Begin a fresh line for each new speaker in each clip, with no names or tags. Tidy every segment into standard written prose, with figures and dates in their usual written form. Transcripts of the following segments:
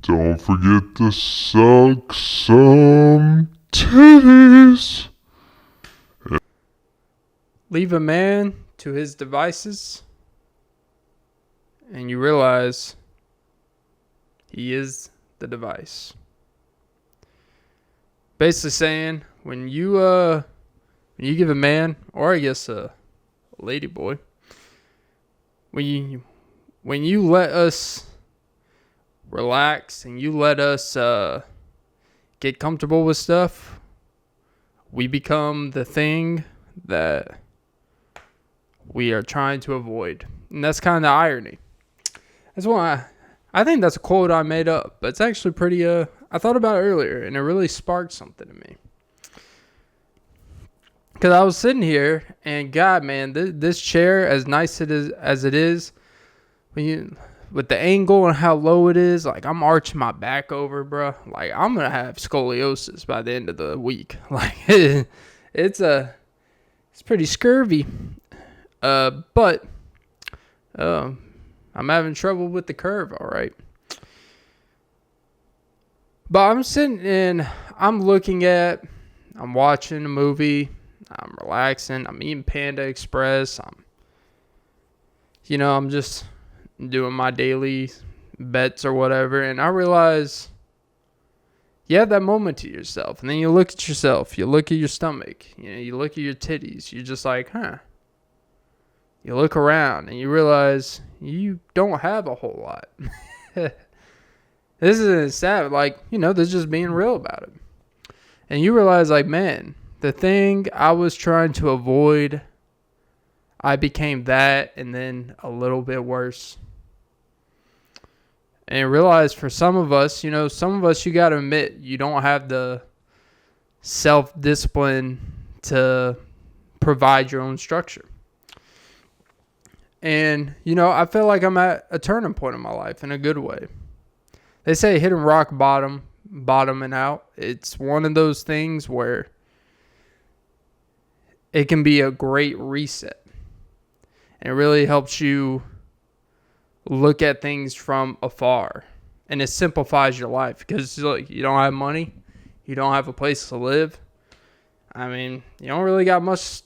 Don't forget to suck some titties.
Leave a man to his devices, and you realize he is the device. Basically saying, when you give a man, or I guess a lady boy, when you let us relax and you let us get comfortable with stuff, we become the thing that we are trying to avoid. And that's kind of the irony. That's why I think that's a quote I made up, but it's actually pretty, I thought about it earlier, and it really sparked something in me. Because I was sitting here, and God, man, this chair, as nice as it is, with the angle and how low it is, like, I'm arching my back over, bro. Like, I'm going to have scoliosis by the end of the week. Like, it's pretty scurvy. But I'm having trouble with the curve, all right. But I'm sitting and I'm watching a movie, I'm relaxing, I'm eating Panda Express, I'm just doing my daily bets or whatever, and I realize you have that moment to yourself, and then you look at yourself, you look at your stomach, you look at your titties, you're just like, You look around and you realize you don't have a whole lot. This isn't sad, like, this is just being real about it. And you realize, like, man, the thing I was trying to avoid, I became that and then a little bit worse. And realize for some of us, you got to admit, you don't have the self-discipline to provide your own structure. And, I feel like I'm at a turning point in my life in a good way. They say hitting rock bottoming out. It's one of those things where it can be a great reset. And it really helps you look at things from afar. And it simplifies your life because, look, you don't have money. You don't have a place to live. I mean, you don't really got much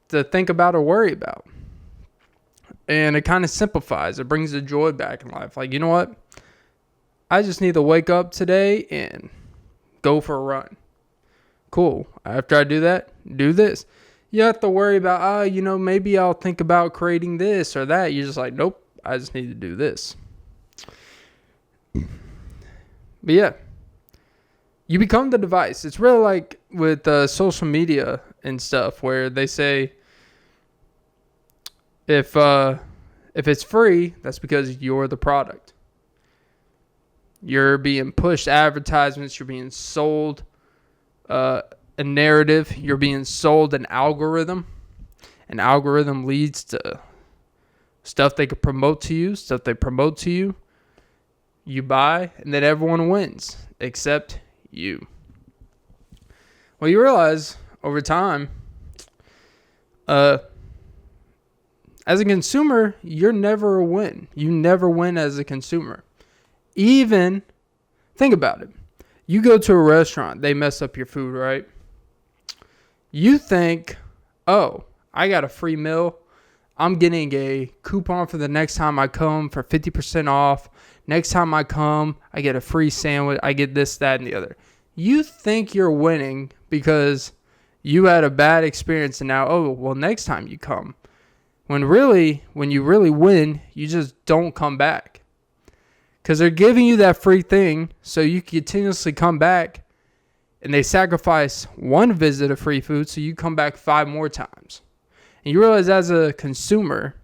to think about or worry about. And it kind of simplifies. It brings the joy back in life. Like, you know what? I just need to wake up today and go for a run. Cool. After I do that, do this. You have to worry about, maybe I'll think about creating this or that. You're just like, nope, I just need to do this. But yeah, you become the device. It's really like with social media and stuff where they say, if it's free, that's because you're the product. You're being pushed advertisements. You're being sold a narrative. You're being sold an algorithm. An algorithm leads to stuff they could promote to you, stuff they promote to you. You buy, and then everyone wins except you. Well, you realize over time, as a consumer, you're never a win. You never win as a consumer. Even, think about it. You go to a restaurant, they mess up your food, right? You think, oh, I got a free meal. I'm getting a coupon for the next time I come for 50% off. Next time I come, I get a free sandwich. I get this, that, and the other. You think you're winning because you had a bad experience and now, next time you come. When you really win, you just don't come back. Because they're giving you that free thing so you continuously come back, and they sacrifice one visit of free food so you come back 5 more times. And you realize as a consumer,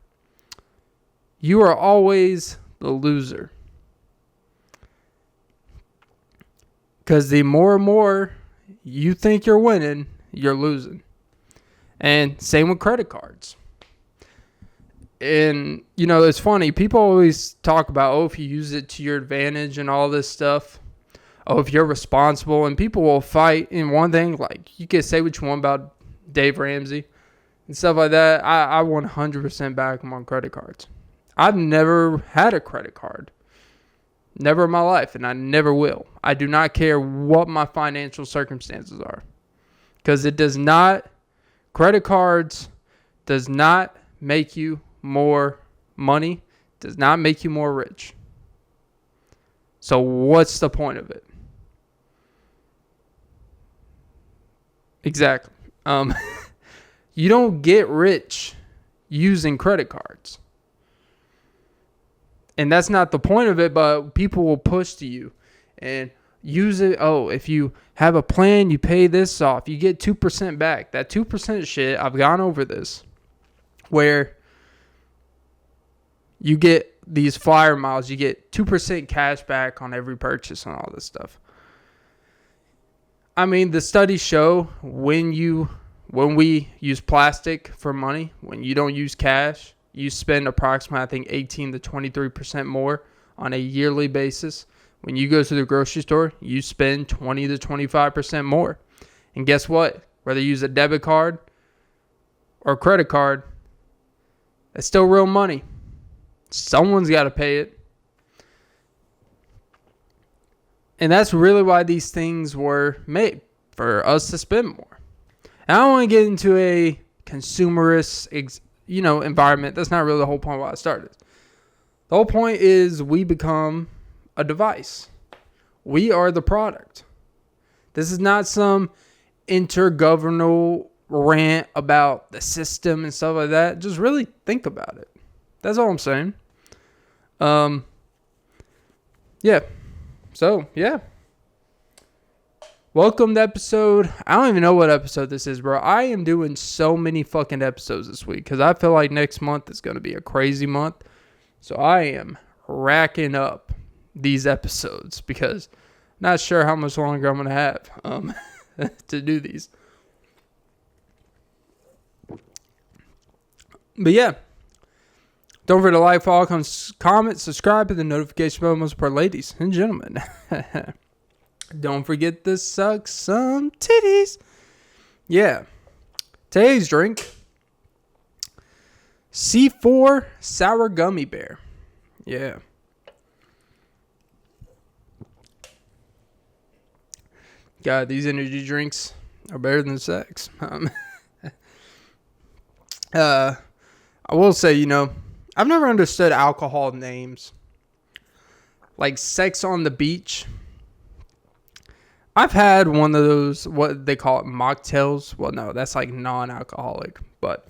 you are always the loser. Because the more and more you think you're winning, you're losing. And same with credit cards. And, it's funny. People always talk about, if you use it to your advantage and all this stuff. If you're responsible. And people will fight in one thing. Like, you can say what you want about Dave Ramsey and stuff like that. I 100% back him on credit cards. I've never had a credit card. Never in my life, and I never will. I do not care what my financial circumstances are. Because it does not, credit cards does not make you more money, does not make you more rich. So what's the point of it? Exactly. You don't get rich using credit cards. And that's not the point of it, but people will push to you and use it. Oh, if you have a plan, you pay this off, you get 2% back. That 2% shit, I've gone over this, where you get these flyer miles, you get 2% cash back on every purchase and all this stuff. I mean, the studies show when we use plastic for money, when you don't use cash, you spend approximately, I think, 18 to 23% more on a yearly basis. When you go to the grocery store, you spend 20 to 25% more. And guess what? Whether you use a debit card or a credit card, it's still real money. Someone's got to pay it. And that's really why these things were made, for us to spend more. And I don't want to get into a consumerist environment. That's not really the whole point why I started. The whole point is we become a device. We are the product. This is not some intergovernmental rant about the system and stuff like that. Just really think about it. That's all I'm saying. Yeah. So, yeah. Welcome to episode. I don't even know what episode this is, bro. I am doing so many fucking episodes this week because I feel like next month is going to be a crazy month. So I am racking up these episodes because I'm not sure how much longer I'm going to have to do these. But yeah. Don't forget to like, follow, comment, subscribe, and the notification bell, most part, ladies and gentlemen. Don't forget to suck some titties. Yeah. Today's drink, C4 Sour Gummy Bear. Yeah. God, these energy drinks are better than sex. I will say, I've never understood alcohol names. Like Sex on the Beach. I've had one of those, what they call it, mocktails. Well, no, that's like non-alcoholic. But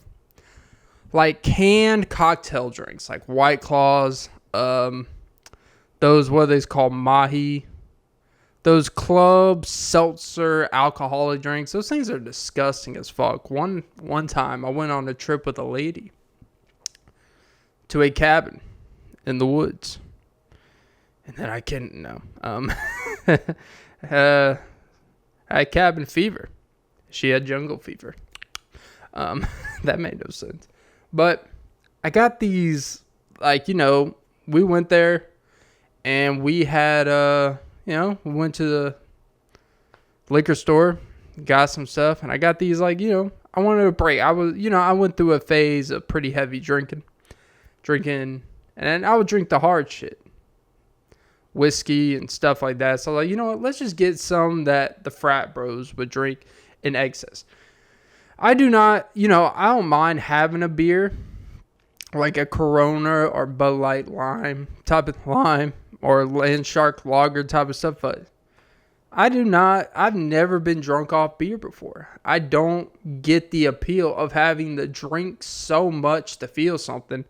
like canned cocktail drinks, like White Claws, those, what they call Mahi. Those club seltzer alcoholic drinks. Those things are disgusting as fuck. One time I went on a trip with a lady to a cabin in the woods. And then I couldn't know. I had cabin fever. She had jungle fever. That made no sense. But I got these, we went there and we had, we went to the liquor store, got some stuff, and I got these, I wanted a break. I went through a phase of pretty heavy drinking, and then I would drink the hard shit, whiskey and stuff like that. So let's just get some that the frat bros would drink in excess. I do not, I don't mind having a beer, like a Corona or Bud Light lime, type of lime, or Land Shark lager type of stuff, but I've never been drunk off beer before. I don't get the appeal of having to drink so much to feel something.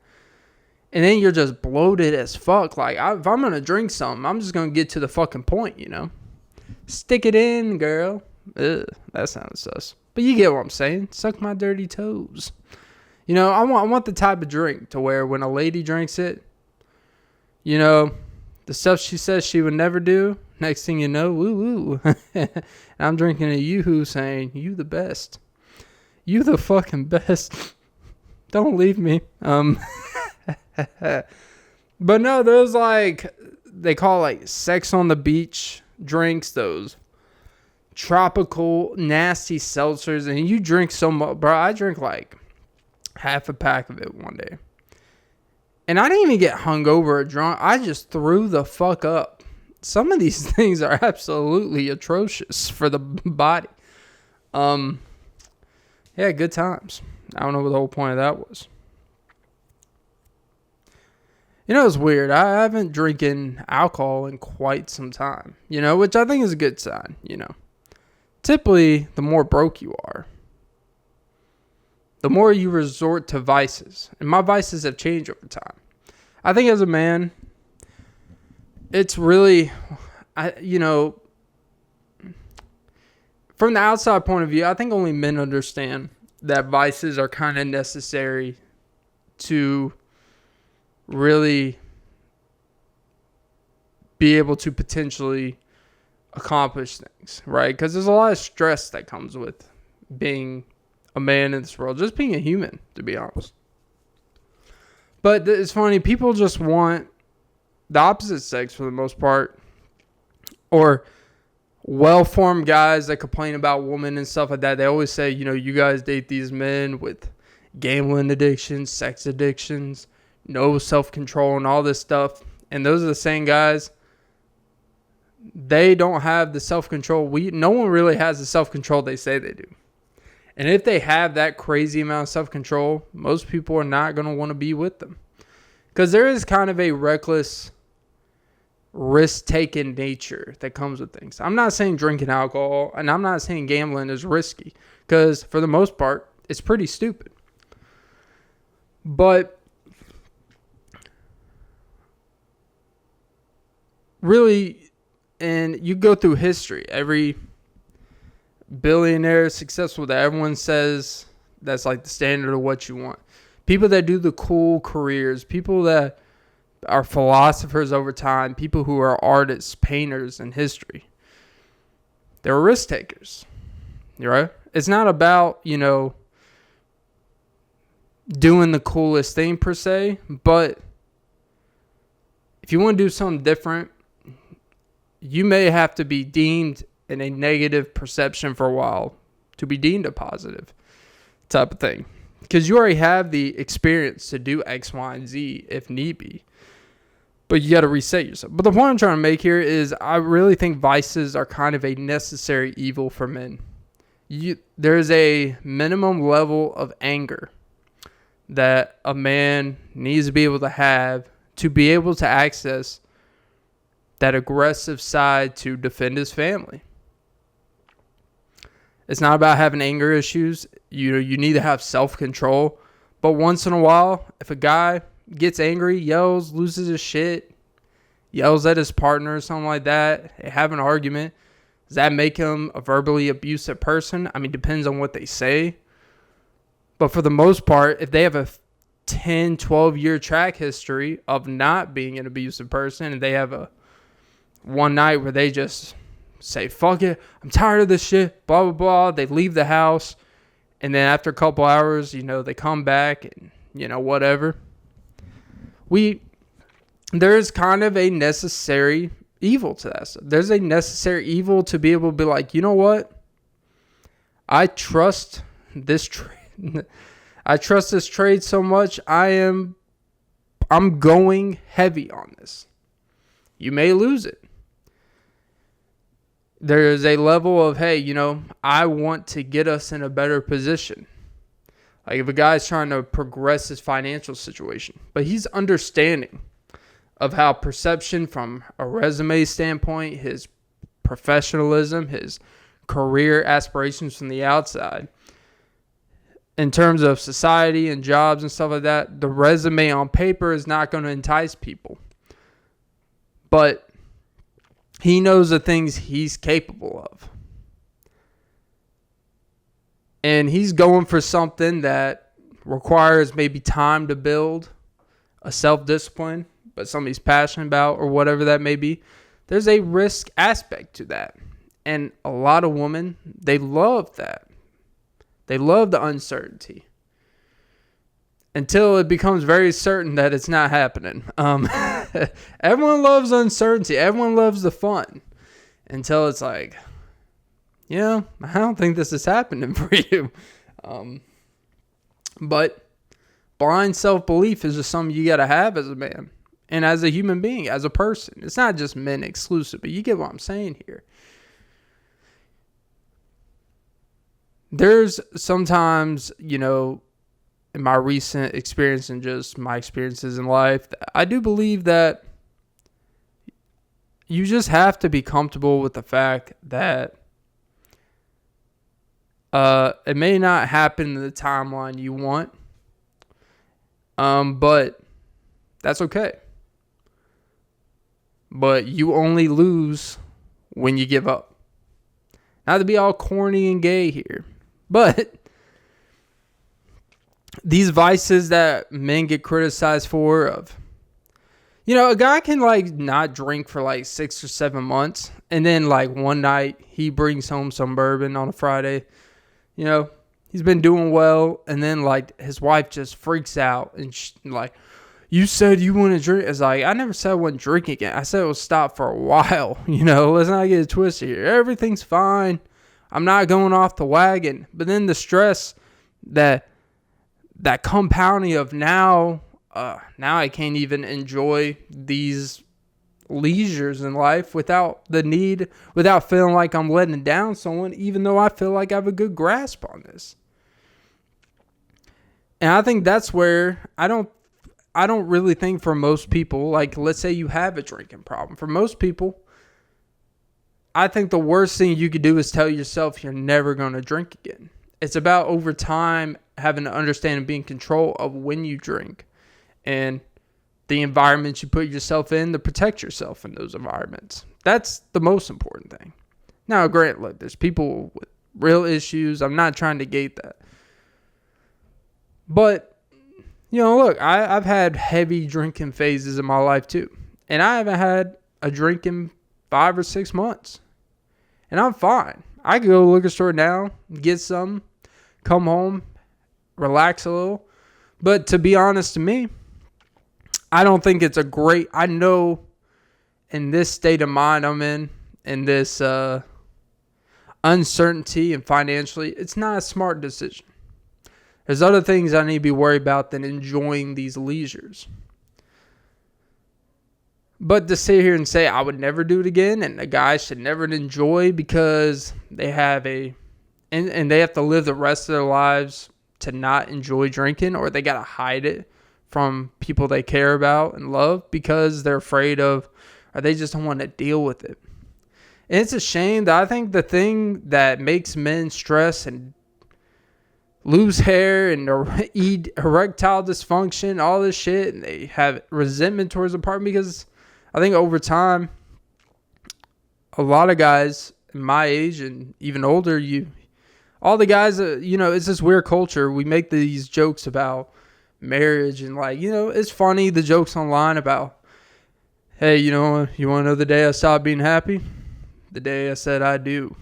And then you're just bloated as fuck. If I'm going to drink something, I'm just going to get to the fucking point, Stick it in, girl. Ugh, that sounds sus. But you get what I'm saying. Suck my dirty toes. I want the type of drink to where when a lady drinks it, the stuff she says she would never do, next thing you know, woo woo. And I'm drinking a yoo-hoo saying, you the best. You the fucking best. Don't leave me. But no, those they call Sex on the Beach drinks, those tropical nasty seltzers, and you drink so much, bro. I drink half a pack of it one day. And I didn't even get hungover or drunk. I just threw the fuck up. some of these things are absolutely atrocious for the body. Yeah, good times. I don't know what the whole point of that was. It's weird. I haven't drinking alcohol in quite some time, which I think is a good sign, Typically, the more broke you are, the more you resort to vices. And my vices have changed over time. I think as a man, it's really, from the outside point of view, I think only men understand that vices are kind of necessary to really be able to potentially accomplish things, right? Because there's a lot of stress that comes with being a man in this world, just being a human, to be honest. But it's funny, people just want the opposite sex for the most part, or well-formed guys that complain about women and stuff like that. They always say, you guys date these men with gambling addictions, sex addictions, no self-control and all this stuff. And those are the same guys. They don't have the self-control. No one really has the self-control they say they do. And if they have that crazy amount of self-control, most people are not going to want to be with them. Because there is kind of a reckless, risk-taking nature that comes with things. I'm not saying drinking alcohol, and I'm not saying gambling is risky. Because for the most part, it's pretty stupid. But really, and you go through history, every billionaire successful that everyone says that's like the standard of what you want. People that do the cool careers, people that are philosophers over time, people who are artists, painters in history, they're risk takers, right? It's not about, doing the coolest thing per se, but if you want to do something different, you may have to be deemed in a negative perception for a while to be deemed a positive type of thing. Because you already have the experience to do X, Y, and Z if need be. But you got to reset yourself. But the point I'm trying to make here is I really think vices are kind of a necessary evil for men. There's a minimum level of anger that a man needs to be able to be able to access that aggressive side to defend his family. It's not about having anger issues. You need to have self-control. But once in a while, if a guy gets angry, yells, loses his shit, yells at his partner or something like that, they have an argument, does that make him a verbally abusive person? I mean, depends on what they say. But for the most part, if they have a 10, 12-year track history of not being an abusive person, and they have one night where they just say, fuck it, I'm tired of this shit, blah, blah, blah. They leave the house, and then after a couple hours, they come back and, whatever. There's kind of a necessary evil to that stuff. There's a necessary evil to be able to be like, you know what? I trust this trade. I trust this trade so much. I'm going heavy on this. You may lose it. There is a level of, hey, I want to get us in a better position. Like if a guy's trying to progress his financial situation, but he's understanding of how perception from a resume standpoint, his professionalism, his career aspirations from the outside, in terms of society and jobs and stuff like that, the resume on paper is not going to entice people. But he knows the things he's capable of. And he's going for something that requires maybe time to build, a self-discipline, but something he's passionate about or whatever that may be. There's a risk aspect to that. And a lot of women, they love that. They love the uncertainty. Until it becomes very certain that it's not happening. Everyone loves uncertainty. Everyone loves the fun. Until it's like, I don't think this is happening for you. But blind self-belief is just something you got to have as a man. and as a human being, as a person. It's not just men exclusive, but you get what I'm saying here. There's sometimes, in my recent experience and just my experiences in life, I do believe that you just have to be comfortable with the fact that it may not happen in the timeline you want, but that's okay. But you only lose when you give up. Not to be all corny and gay here, but these vices that men get criticized for a guy can not drink for 6 or 7 months, and then one night he brings home some bourbon on a Friday. He's been doing well, and then his wife just freaks out and you said you want to drink. It's I never said I wouldn't drink again. I said it would stop for a while. Let's not get it twisted here. Everything's fine. I'm not going off the wagon. But then the stress that compounding of now I can't even enjoy these leisures in life without feeling like I'm letting down someone, even though I feel like I have a good grasp on this. And I think that's where I don't really think for most people, let's say you have a drinking problem. For most people, I think the worst thing you could do is tell yourself you're never going to drink again. It's about over time having to understand and be in control of when you drink and the environments you put yourself in to protect yourself in those environments. That's the most important thing. Now, granted, look, there's people with real issues. I'm not trying to gate that. But, look, I've had heavy drinking phases in my life too. And I haven't had a drink in 5 or 6 months. And I'm fine. I could go to the liquor store now, get some, come home, relax a little. But to be honest to me, I don't think it's I know in this state of mind I'm in this uncertainty and financially, it's not a smart decision. There's other things I need to be worried about than enjoying these leisures. But to sit here and say I would never do it again and a guy should never enjoy because they have and they have to live the rest of their lives to not enjoy drinking, or they got to hide it from people they care about and love because they're afraid of, or they just don't want to deal with it. And it's a shame that I think the thing that makes men stress and lose hair and erectile dysfunction, all this shit, and they have resentment towards the partner, because I think over time, a lot of guys my age and even older, all the guys, it's this weird culture. We make these jokes about marriage and it's funny, the jokes online about, hey, you want to know the day I stopped being happy? The day I said I do.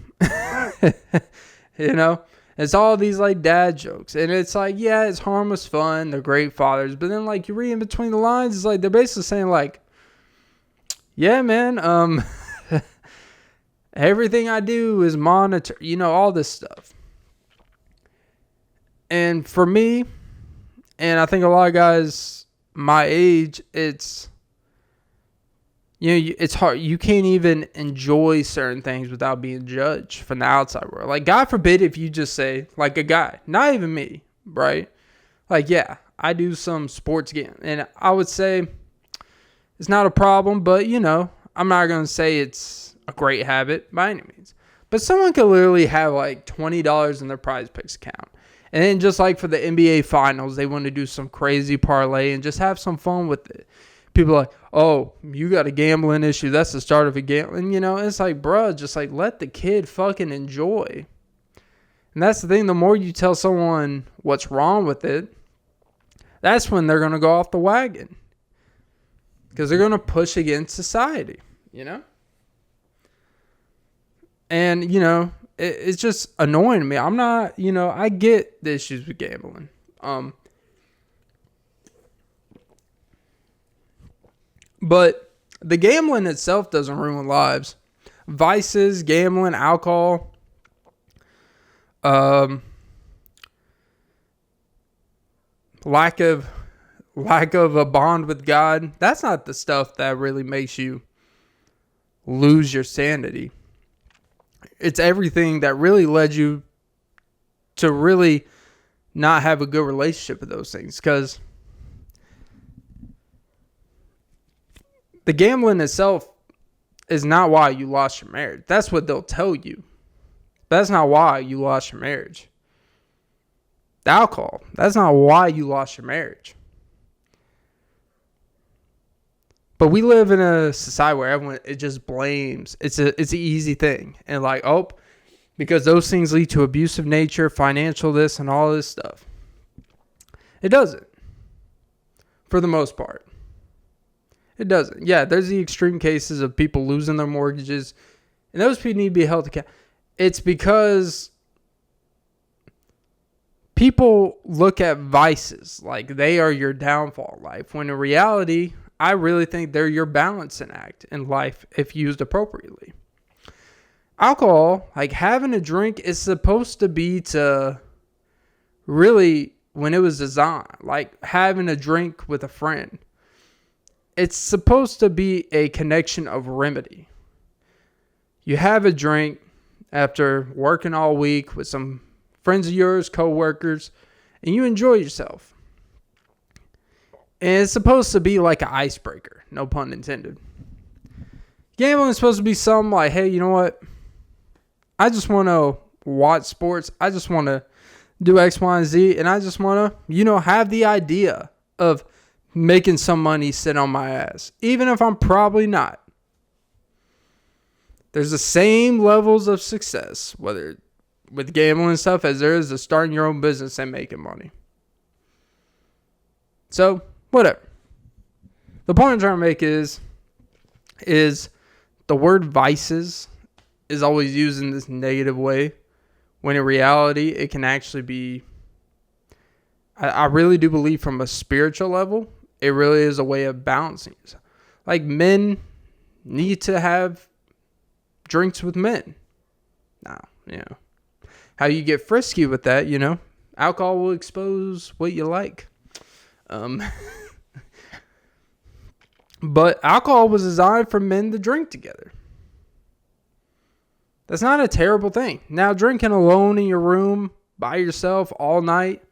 It's all these dad jokes, and it's yeah, it's harmless fun, they're great fathers, but then you read in between the lines, it's they're basically saying yeah, man, everything I do is monitor, all this stuff. And for me, and I think a lot of guys my age, it's it's hard. You can't even enjoy certain things without being judged from the outside world. God forbid if you just say, a guy, not even me, right? Yeah, I do some sports game, and I would say it's not a problem, but I'm not going to say it's a great habit by any means. But someone could literally have $20 in their Prize Picks account. And then just for the NBA Finals, they want to do some crazy parlay and just have some fun with it. People are oh, you got a gambling issue. That's the start of a gambling. It's bruh, just let the kid fucking enjoy. And that's the thing. The more you tell someone what's wrong with it, that's when they're going to go off the wagon. Because they're going to push against society, And, it's just annoying to me. I'm not, I get the issues with gambling. But the gambling itself doesn't ruin lives. Vices, gambling, alcohol, lack of lack of a bond with God, that's not the stuff that really makes you lose your sanity. It's everything that really led you to really not have a good relationship with those things. Because the gambling itself is not why you lost your marriage. That's what they'll tell you. That's not why you lost your marriage. The alcohol, that's not why you lost your marriage. But we live in a society where everyone, it just blames. It's an easy thing. And like, oh, because those things lead to abusive nature, financial this, and all this stuff. It doesn't. For the most part. It doesn't. Yeah, there's the extreme cases of people losing their mortgages. And those people need to be held accountable. It's because people look at vices like they are your downfall in life. When in reality, I really think they're your balancing act in life if used appropriately. Alcohol, like having a drink, is supposed to be to really, when it was designed, like having a drink with a friend. It's supposed to be a connection of remedy. You have a drink after working all week with some friends of yours, co-workers, and you enjoy yourself. And it's supposed to be like an icebreaker, no pun intended. Gambling is supposed to be something like, hey, you know what? I just want to watch sports. I just want to do X, Y, and Z. And I just want to, have the idea of making some money sit on my ass. Even if I'm probably not. There's the same levels of success, whether with gambling and stuff, as there is to starting your own business and making money. So, whatever. The point I'm trying to make is the word vices is always used in this negative way, when in reality, it can actually be, I really do believe from a spiritual level, it really is a way of balancing yourself. Like men need to have drinks with men. Now, how you get frisky with that, alcohol will expose what you like. But alcohol was designed for men to drink together. That's not a terrible thing. Now, drinking alone in your room by yourself all night,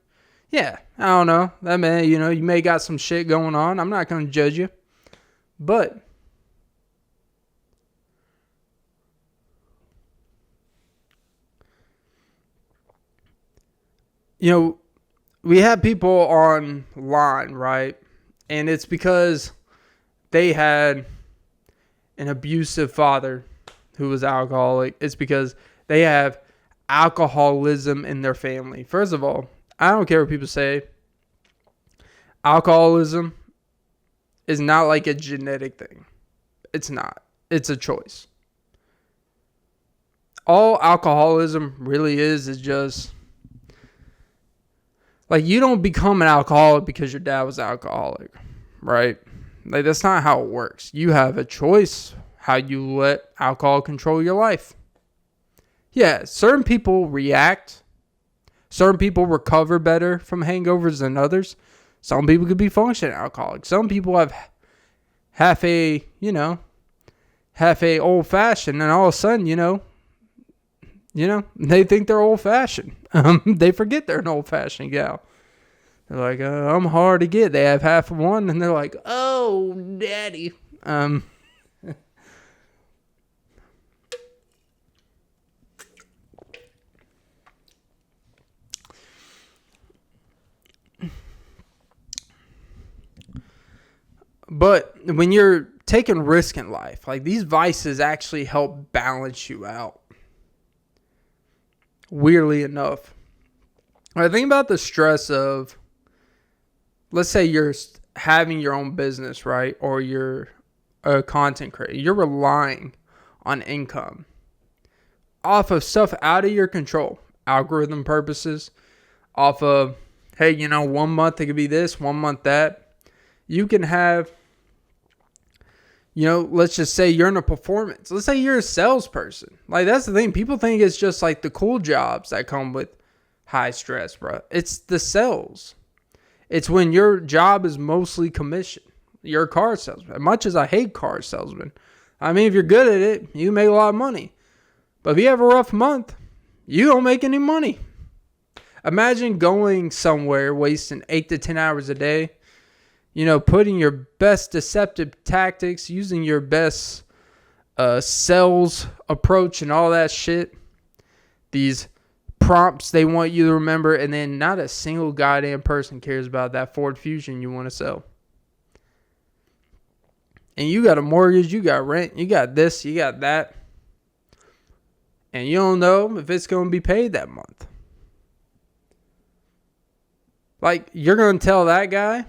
yeah, I don't know. That man, you may got some shit going on. I'm not going to judge you. But we have people online, right? And it's because they had an abusive father who was alcoholic. It's because they have alcoholism in their family. First of all, I don't care what people say. Alcoholism is not like a genetic thing. It's not. It's a choice. All alcoholism really is just, like, you don't become an alcoholic because your dad was alcoholic, right? Like, that's not how it works. You have a choice how you let alcohol control your life. Yeah, certain people react. Certain people recover better from hangovers than others. Some people could be functioning alcoholics. Some people have half a old fashioned, and all of a sudden, they think they're old fashioned. They forget they're an old fashioned gal. They're like, I'm hard to get. They have half of one, and they're like, oh, daddy. But when you're taking risk in life, like, these vices actually help balance you out. Weirdly enough. I think about the stress of, let's say you're having your own business, right? Or you're a content creator. You're relying on income off of stuff out of your control. Algorithm purposes. Off of, hey, 1 month it could be this, 1 month that. You can have, let's just say you're in a performance. Let's say you're a salesperson. Like, that's the thing. People think it's just like the cool jobs that come with high stress, bro. It's the sales. It's when your job is mostly commission. You're a car salesman. As much as I hate car salesmen, I mean, if you're good at it, you make a lot of money. But if you have a rough month, you don't make any money. Imagine going somewhere, wasting 8 to 10 hours a day, putting your best deceptive tactics, using your best sales approach and all that shit. These prompts they want you to remember, and then not a single goddamn person cares about that Ford Fusion you want to sell. And you got a mortgage, you got rent, you got this, you got that. And you don't know if it's going to be paid that month. Like, you're going to tell that guy,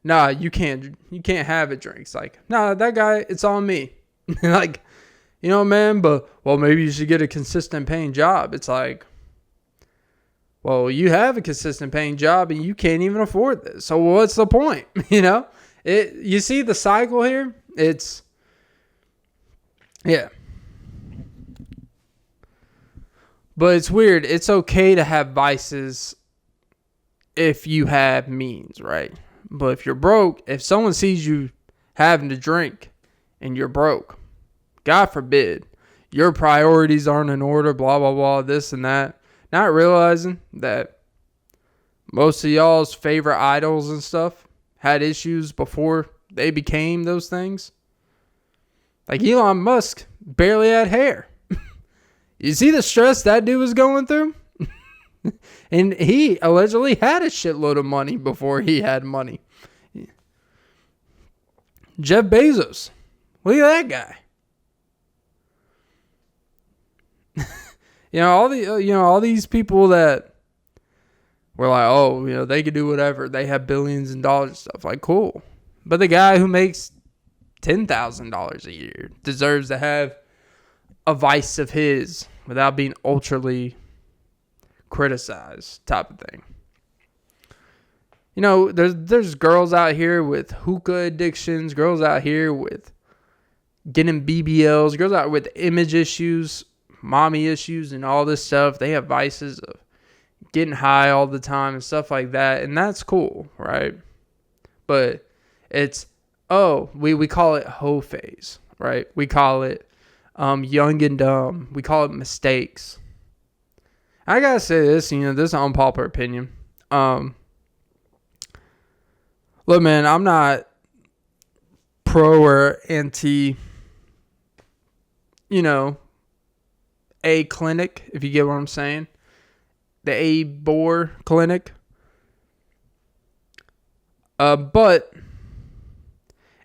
nah, you can't have a drink. It's like, nah, that guy, it's on me. Like, man, but, well, maybe you should get a consistent paying job. It's like, well, you have a consistent paying job and you can't even afford this. So what's the point? You see the cycle here? Yeah. But it's weird. It's okay to have vices if you have means, right? But if you're broke, if someone sees you having to drink and you're broke, God forbid, your priorities aren't in order, blah, blah, blah, this and that, not realizing that most of y'all's favorite idols and stuff had issues before they became those things. Like Elon Musk barely had hair. You see the stress that dude was going through? And he allegedly had a shitload of money before he had money. Jeff Bezos. Look at that guy. All these people that were like, oh, they could do whatever. They have billions and dollars and stuff. Like, cool. But the guy who makes $10,000 a year deserves to have a vice of his without being ultraly criticized type of thing. There's girls out here with hookah addictions, girls out here with getting BBLs, girls out with image issues, mommy issues, and all this stuff. They have vices of getting high all the time and stuff like that, and that's cool, right? But it's, we call it hoe phase, right? We call it young and dumb. We call it mistakes. I gotta say this, this is an unpopular opinion. Look, man, I'm not pro or anti, a clinic, if you get what I'm saying. The A-Bore clinic. But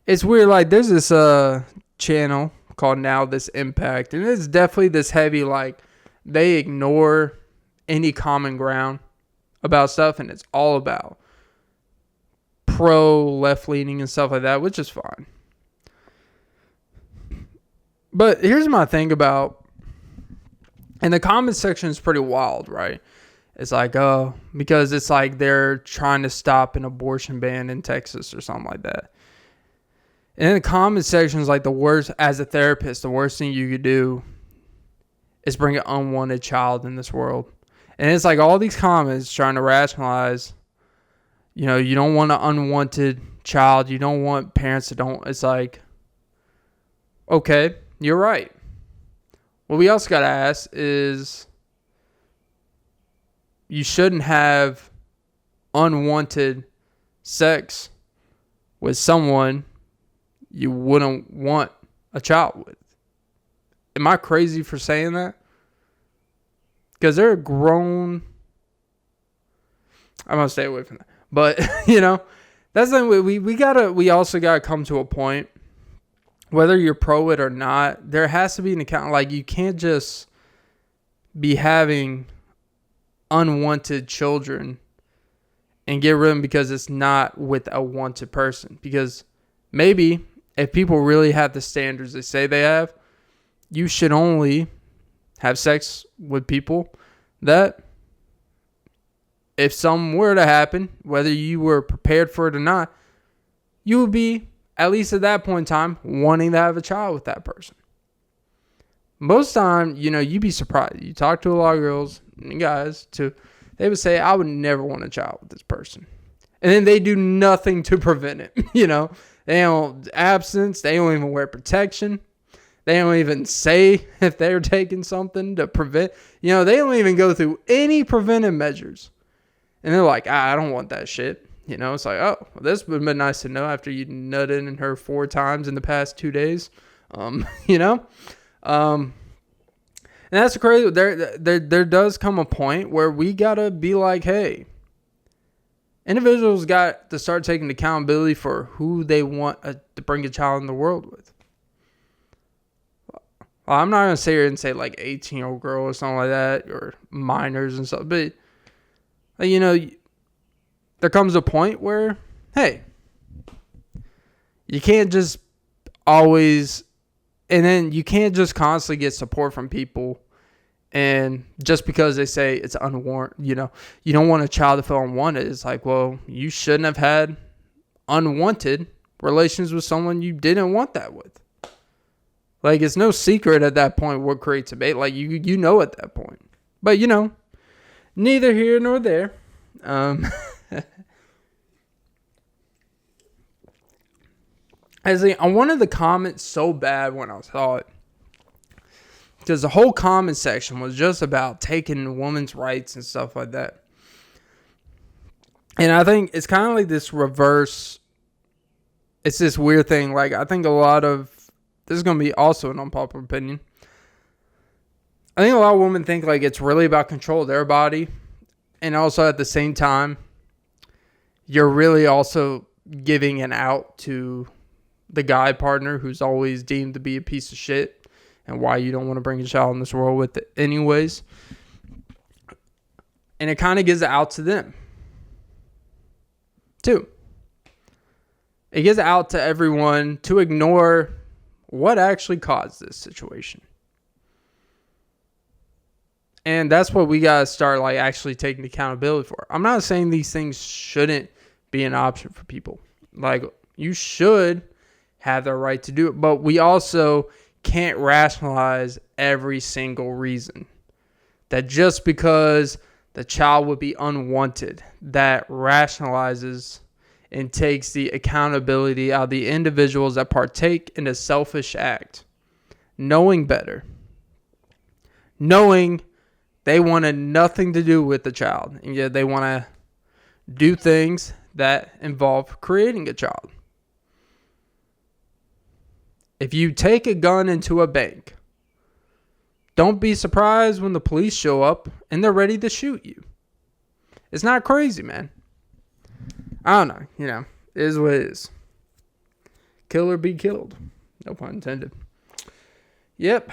it's weird, like, there's this channel called Now This Impact, and it's definitely this heavy, like, they ignore any common ground about stuff, and it's all about pro left leaning and stuff like that, which is fine. But here's my thing about, and the comment section is pretty wild, right? It's like, because it's like they're trying to stop an abortion ban in Texas or something like that. And the comment section is like the worst, as a therapist, the worst thing you could do is bring an unwanted child in this world. And it's like all these comments trying to rationalize, you don't want an unwanted child. You don't want parents that don't. It's like, okay, you're right. What we also got to ask is, you shouldn't have unwanted sex with someone you wouldn't want a child with. Am I crazy for saying that? Because they're grown. I'm gonna stay away from that. But that's the thing. We also gotta come to a point, whether you're pro it or not, there has to be an account. Like, you can't just be having unwanted children and get rid of them because it's not with a wanted person. Because maybe if people really have the standards they say they have, you should only have sex with people that, if something were to happen, whether you were prepared for it or not, you would be, at least at that point in time, wanting to have a child with that person. Most time, you'd be surprised. You talk to a lot of girls and guys, they would say, I would never want a child with this person. And then they do nothing to prevent it. You know, they don't absence. They don't even wear protection. They don't even say if they're taking something to prevent. You know, they don't even go through any preventive measures. And they're like, I don't want that shit. You know, it's like, oh, well, this would have been nice to know after you nutted in her 4 times in the past 2 days. You know? And that's crazy. There does come a point where we got to be like, hey, individuals got to start taking accountability for who they want to bring a child in the world with. Well, I'm not going to sit here and say like 18-year-old girl or something like that, or minors and stuff. But, you know, there comes a point where, hey, you can't just always, and then you can't just constantly get support from people. And just because they say it's unwarranted, you know, you don't want a child to feel unwanted. It's like, well, you shouldn't have had unwanted relations with someone you didn't want that with. Like, it's no secret at that point what creates a baby. Like, you know at that point. But, you know, neither here nor there. I wanted the comments so bad when I saw it. Because the whole comment section was just about taking women's rights and stuff like that. And I think it's kind of like this reverse. It's this weird thing. Like, I think a lot of, this is going to be also an unpopular opinion. I think a lot of women think like it's really about control of their body. And also at the same time, you're really also giving an out to the guy partner who's always deemed to be a piece of shit. And why you don't want to bring a child in this world with it anyways. And it kind of gives it out to them, too. It gives it out to everyone to ignore what actually caused this situation. And that's what we got to start like actually taking accountability for. I'm not saying these things shouldn't be an option for people. Like, you should have the right to do it. But we also can't rationalize every single reason. That just because the child would be unwanted, that rationalizes and takes the accountability out of the individuals that partake in a selfish act, knowing better, knowing they wanted nothing to do with the child, and yet they want to do things that involve creating a child. If you take a gun into a bank, don't be surprised when the police show up and they're ready to shoot you. It's not crazy, man. I don't know. You know, it is what it is. Kill or be killed. No pun intended. Yep.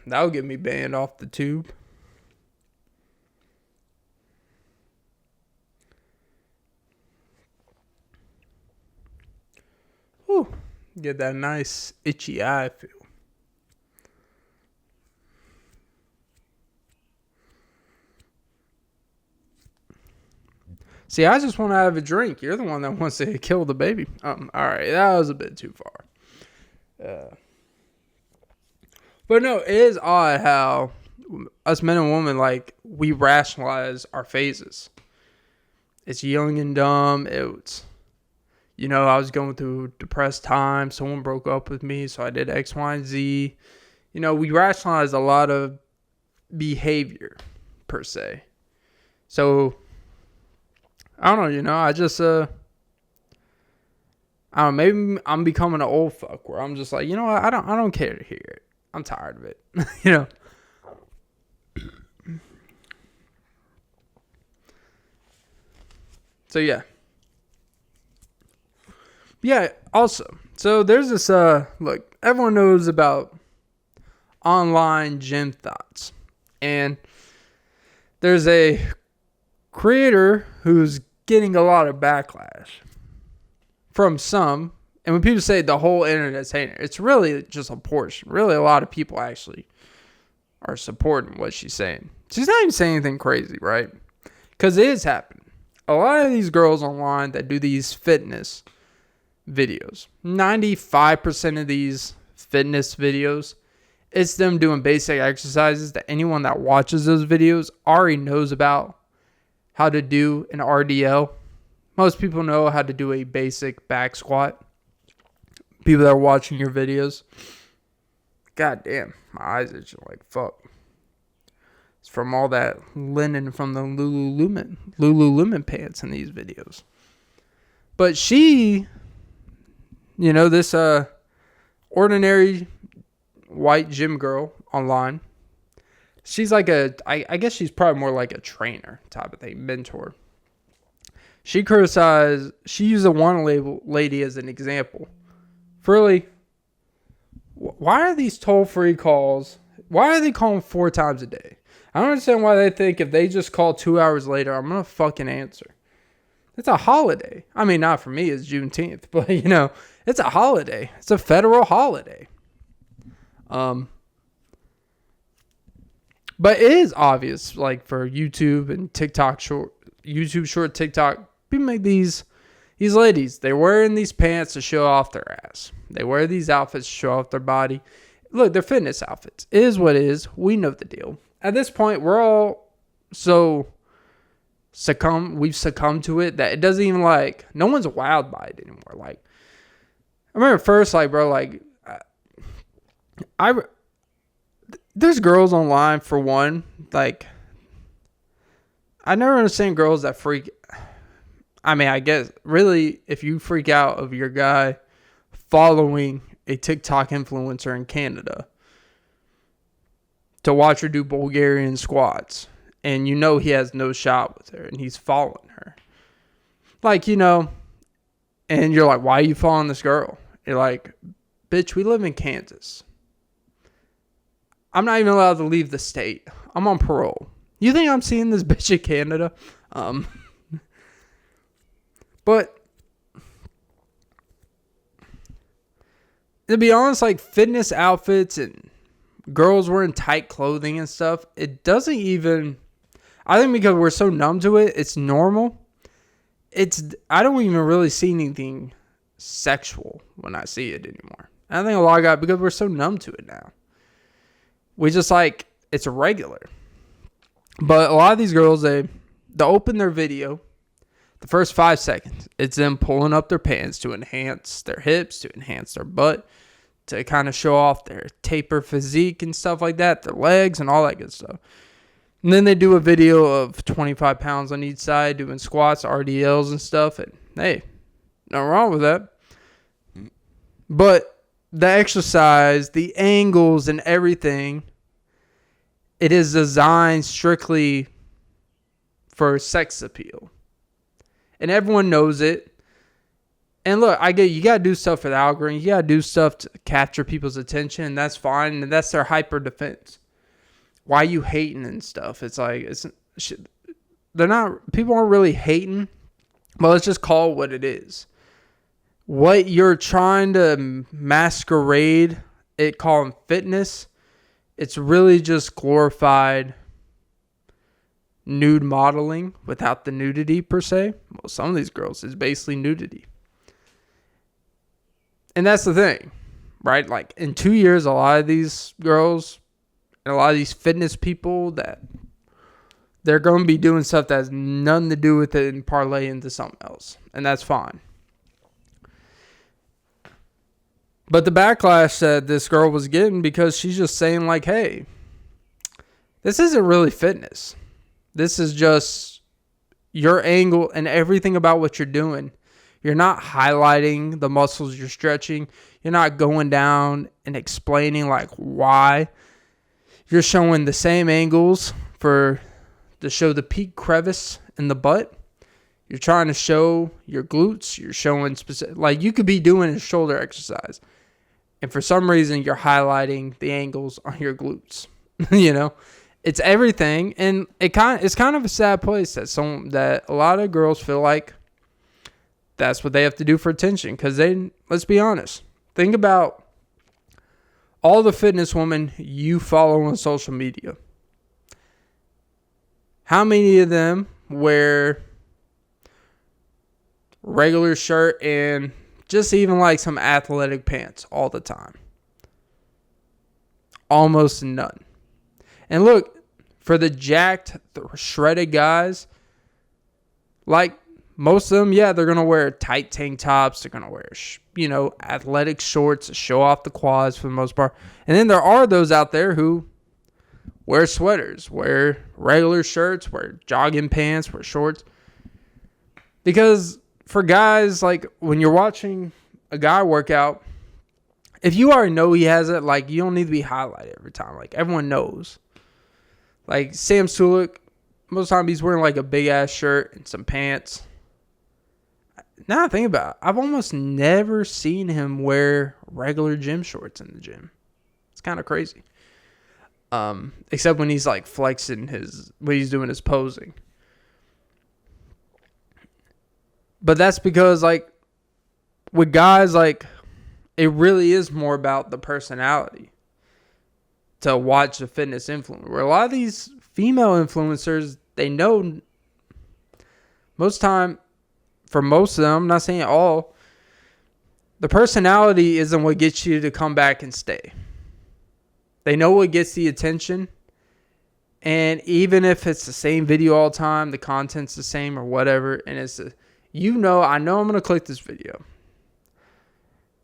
That'll get me banned off the tube. Whew. Get that nice itchy eye feel. See, I just want to have a drink. You're the one that wants to kill the baby. All right, that was a bit too far. But no, it is odd how us men and women, like, we rationalize our phases. It's young and dumb. It's, you know, I was going through a depressed time. Someone broke up with me, so I did X, Y, and Z. You know, we rationalize a lot of behavior, per se. So, I don't know, you know, I just, I don't know, maybe I'm becoming an old fuck where I'm just like, you know what, I don't care to hear it. I'm tired of it, you know. So, yeah. Yeah, also, so there's this, look, everyone knows about online gym thoughts. And there's a creator who's getting a lot of backlash from some. And when people say the whole internet's hating her, it's really just a portion. Really, a lot of people actually are supporting what she's saying. She's not even saying anything crazy, right? Because it is happening. A lot of these girls online that do these fitness videos, 95% of these fitness videos It's them doing basic exercises that anyone that watches those videos already knows about how to do an RDL. Most people know how to do a basic back squat. People that are watching your videos. God damn, my eyes are just like, fuck. It's from all that linen from the Lululemon pants in these videos. But she, this ordinary white gym girl online, she's like I guess she's probably more like a trainer type of thing, mentor. She used a one lady as an example. Really, why are these toll-free calls, why are they calling 4 times a day? I don't understand why they think if they just call 2 hours later, I'm going to fucking answer. It's a holiday. I mean, not for me, it's Juneteenth, but it's a holiday. It's a federal holiday. But it is obvious, like for YouTube and TikTok short, TikTok, people make these ladies, they're wearing these pants to show off their ass. They wear these outfits to show off their body. Look, they're fitness outfits. It is what it is. We know the deal. At this point, we're all we've succumbed to it that it doesn't even no one's wowed by it anymore. Like, I remember first, there's girls online for one, I never understand girls that freak. I mean, I guess really if you freak out of your guy following a TikTok influencer in Canada to watch her do Bulgarian squats, and he has no shot with her, and he's following her. And you're like, why are you following this girl? You're like, bitch, we live in Kansas. I'm not even allowed to leave the state. I'm on parole. You think I'm seeing this bitch in Canada? But to be honest, fitness outfits and girls wearing tight clothing and stuff, it doesn't even, I think because we're so numb to it, it's normal. I don't even really see anything sexual when I see it anymore. I think a lot of guys, because we're so numb to it now. We just it's regular. But a lot of these girls, they open their video, the first 5 seconds, it's them pulling up their pants to enhance their hips, to enhance their butt, to kind of show off their taper physique and stuff like that, their legs and all that good stuff. And then they do a video of 25 pounds on each side doing squats, RDLs and stuff. And hey, nothing wrong with that. But the exercise, the angles and everything, it is designed strictly for sex appeal. And everyone knows it. And look, I get you got to do stuff for the algorithm. You got to do stuff to capture people's attention. And that's fine. And that's their hyper defense. Why are you hating and stuff? It's they're not, people aren't really hating. But let's just call it what it is. What you're trying to masquerade it calling fitness, it's really just glorified nude modeling without the nudity per se. Well, some of these girls is basically nudity. And that's the thing, right? In 2 years, a lot of these girls and a lot of these fitness people that they're going to be doing stuff that has nothing to do with it and parlay into something else. And that's fine. But the backlash that this girl was getting because she's just saying hey, this isn't really fitness. This is just your angle and everything about what you're doing. You're not highlighting the muscles you're stretching. You're not going down and explaining why. You're showing the same angles to show the peak crevice in the butt. You're trying to show your glutes. You're showing specific, you could be doing a shoulder exercise. And for some reason, you're highlighting the angles on your glutes. It's everything. And it's kind of a sad place that a lot of girls feel like that's what they have to do for attention. Because let's be honest, think about all the fitness women you follow on social media. How many of them wear regular shirt and just even some athletic pants all the time? Almost none. And look, for the jacked, shredded guys, like most of them, yeah, they're going to wear tight tank tops. They're going to wear, athletic shorts to show off the quads for the most part. And then there are those out there who wear sweaters, wear regular shirts, wear jogging pants, wear shorts. Because for guys, like when you're watching a guy work out, if you already know he has it, like you don't need to be highlighted every time. Like everyone knows. Like Sam Sulek, most of the time he's wearing like a big ass shirt and some pants. Now I think about it, I've almost never seen him wear regular gym shorts in the gym. It's kind of crazy. Except when he's like flexing when he's doing his posing. But that's because like with guys, like it really is more about the personality to watch the fitness influencer. Where a lot of these female influencers, they know for most of them, I'm not saying all, the personality isn't what gets you to come back and stay. They know what gets the attention. And even if it's the same video all the time, the content's the same or whatever, and I know I'm going to click this video.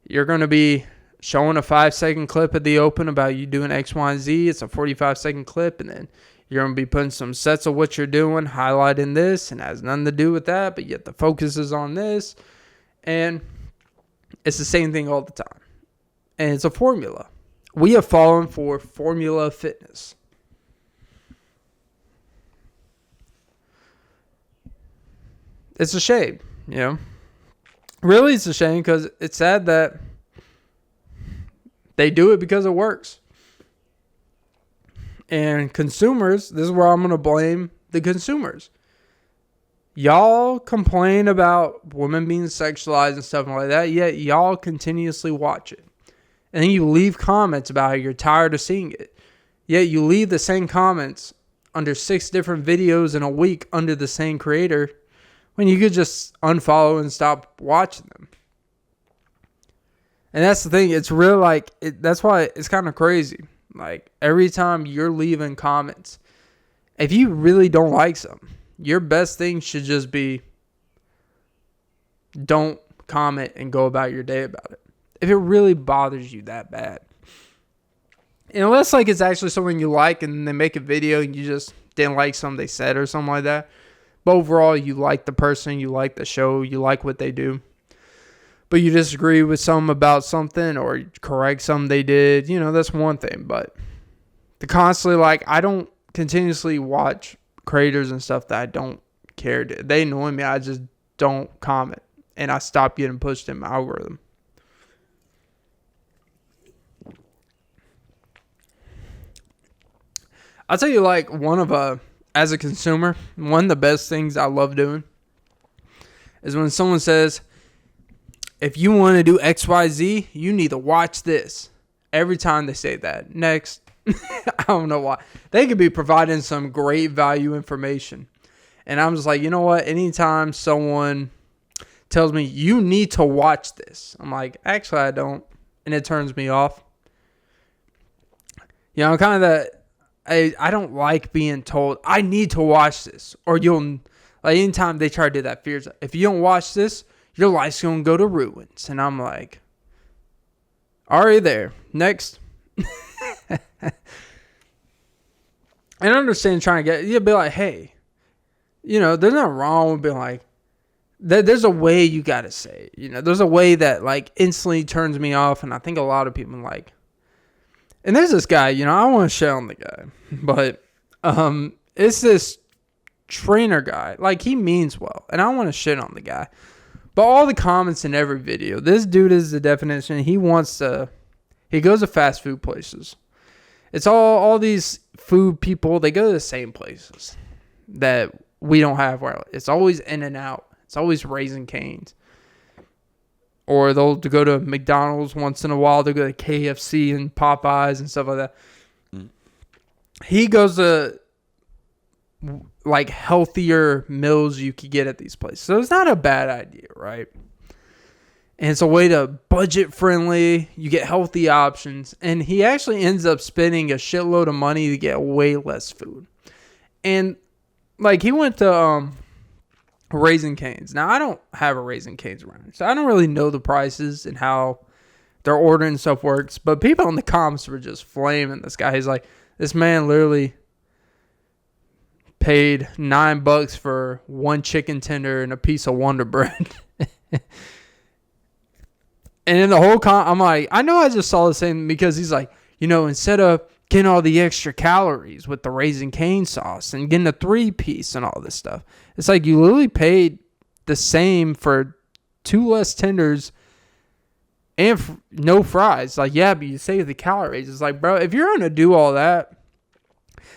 You're going to be showing a 5-second clip at the open about you doing X, Y, and Z. It's a 45-second clip, and then you're going to be putting some sets of what you're doing, highlighting this, and it has nothing to do with that, but yet the focus is on this. And it's the same thing all the time. And it's a formula. We have fallen for formula fitness. It's a shame, Really, it's a shame because it's sad that they do it because it works. And consumers, this is where I'm going to blame the consumers. Y'all complain about women being sexualized and stuff like that, yet y'all continuously watch it. And then you leave comments about how you're tired of seeing it. Yet you leave the same comments under 6 different videos in a week under the same creator when you could just unfollow and stop watching them. And that's the thing. It's real, that's why it's kind of crazy. Like, every time you're leaving comments, if you really don't like something, your best thing should just be don't comment and go about your day about it. If it really bothers you that bad. And unless, it's actually something you like and they make a video and you just didn't like something they said or something like that. But overall, you like the person, you like the show, you like what they do. But you disagree with some about something or correct something they did, that's one thing. But to constantly, I don't continuously watch creators and stuff that I don't care. They annoy me. I just don't comment. And I stop getting pushed in my algorithm. I'll tell you, as a consumer, one of the best things I love doing is when someone says, if you want to do XYZ, you need to watch this. Every time they say that. Next. I don't know why. They could be providing some great value information. And I'm just like, you know what? Anytime someone tells me, you need to watch this, I'm like, actually, I don't. And it turns me off. I'm kind of that. I don't like being told, I need to watch this. Or anytime they try to do that, fears, if you don't watch this, your life's going to go to ruins. And I'm like, already there. Next. And I understand trying to be like, hey, there's nothing wrong with being like, there's a way you got to say it. There's a way that instantly turns me off. And I think a lot of people and there's this guy, I want to shit on the guy, but it's this trainer guy. He means well, and I want to shit on the guy. But all the comments in every video, this dude is the definition. He goes to fast food places. It's all these food people, they go to the same places that we don't have. Where it's always In-N-Out. It's always Raising Cane's. Or they'll go to McDonald's once in a while. They'll go to KFC and Popeyes and stuff like that. He goes to healthier meals you could get at these places. So it's not a bad idea, right? And it's a way to budget friendly. You get healthy options. And he actually ends up spending a shitload of money to get way less food. And like he went to Raising Cane's. Now I don't have a Raising Cane's around, so I don't really know the prices and how their ordering stuff works. But people in the comments were just flaming this guy. He's like, this man literally paid $9 for one chicken tender and a piece of Wonder Bread. And in the whole I'm like, I know I just saw the same because he's like, instead of getting all the extra calories with the Raising Cane sauce and getting a 3-piece and all this stuff, it's like you literally paid the same for 2 less tenders and no fries. Like, yeah, but you save the calories. It's like, bro, if you're going to do all that,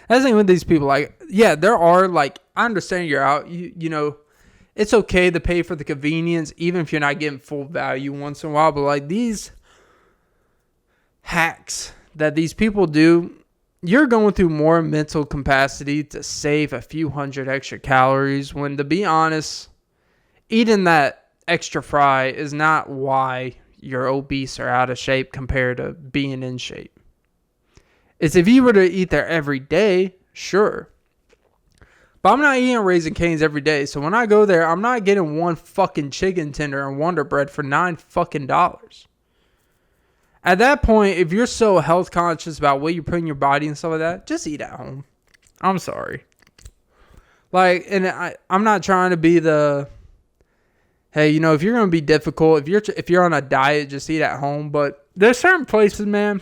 that's the thing with these people. Like, yeah, there are, like, I understand you're out. You know, it's okay to pay for the convenience, even if you're not getting full value once in a while. But like these hacks that these people do, you're going through more mental capacity to save a few hundred extra calories when, to be honest, eating that extra fry is not why you're obese or out of shape compared to being in shape. It's if you were to eat there every day, sure. But I'm not eating Raising Cane's every day. So when I go there, I'm not getting one fucking chicken tender and Wonder Bread for $9 fucking. At that point, if you're so health conscious about what you put in your body and stuff like that, just eat at home. I'm sorry. Like, and I'm not trying to be the, hey, if you're going to be difficult, if you're on a diet, just eat at home. But there's certain places, man,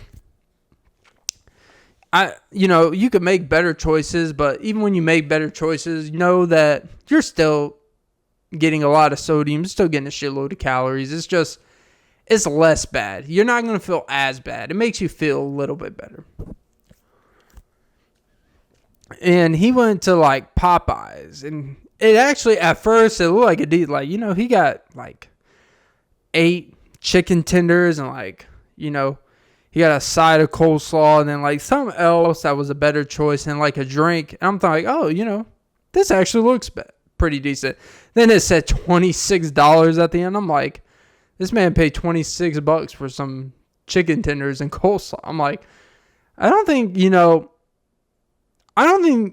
you could make better choices, but even when you make better choices, know that you're still getting a lot of sodium, still getting a shitload of calories. It's less bad. You're not going to feel as bad. It makes you feel a little bit better. And he went to like Popeyes, and it actually, at first, it looked like a deal. Like, he got like 8 chicken tenders and like, he got a side of coleslaw and then like something else that was a better choice and like a drink. And I'm thinking, oh, this actually looks pretty decent. Then it said $26 at the end. I'm like, this man paid $26 for some chicken tenders and coleslaw. I'm like, I don't think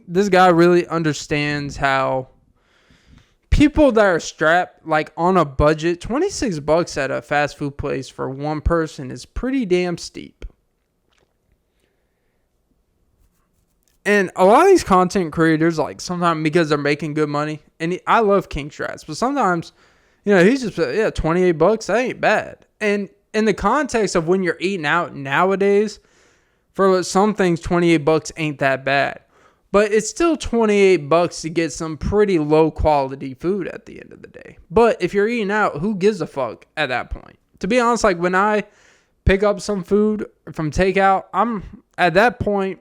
this guy really understands how people that are strapped, like on a budget, $26 at a fast food place for one person is pretty damn steep. And a lot of these content creators, like sometimes because they're making good money, and I love King Strats, but sometimes, he's just, $28, that ain't bad. And in the context of when you're eating out nowadays, for some things, $28 ain't that bad. But it's still $28 to get some pretty low quality food at the end of the day. But if you're eating out, who gives a fuck at that point? To be honest, like when I pick up some food from takeout, I'm at that point,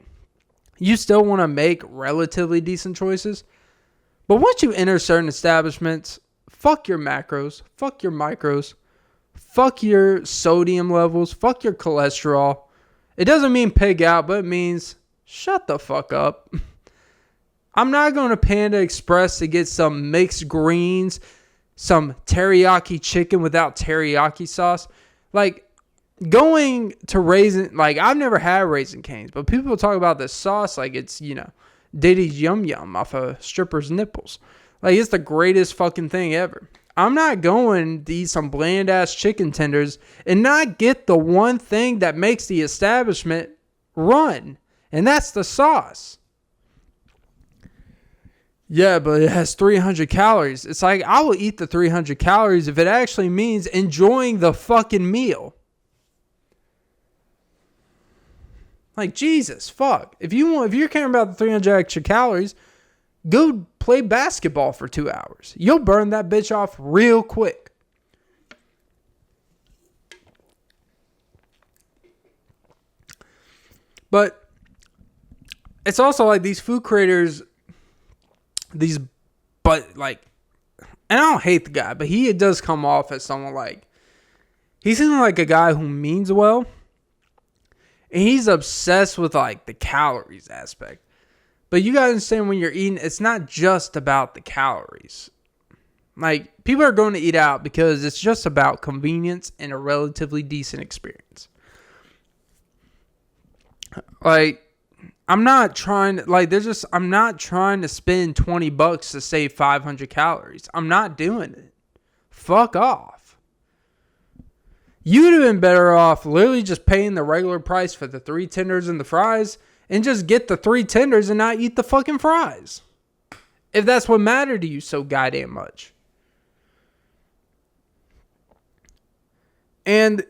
you still want to make relatively decent choices. But once you enter certain establishments, fuck your macros, fuck your micros, fuck your sodium levels, fuck your cholesterol. It doesn't mean pig out, but it means shut the fuck up. I'm not going to Panda Express to get some mixed greens, some teriyaki chicken without teriyaki sauce. Like, going to I've never had Raising Cane's, but people talk about this sauce like it's, Diddy's Yum Yum off a stripper's nipples. Like, it's the greatest fucking thing ever. I'm not going to eat some bland-ass chicken tenders and not get the one thing that makes the establishment run, and that's the sauce. Yeah, but it has 300 calories. It's like, I will eat the 300 calories if it actually means enjoying the fucking meal. Like, Jesus, fuck. If you're caring about the 300 extra calories, go play basketball for 2 hours. You'll burn that bitch off real quick. But it's also like these food creators, and I don't hate the guy, but he does come off as someone like, he seems like a guy who means well, and he's obsessed with like the calories aspect. But you gotta understand, when you're eating, it's not just about the calories. Like, people are going to eat out because it's just about convenience and a relatively decent experience. Like, I'm not trying to spend $20 to save 500 calories. I'm not doing it. Fuck off. You'd have been better off literally just paying the regular price for the 3 tenders and the fries and just get the 3 tenders and not eat the fucking fries. If that's what mattered to you so goddamn much. And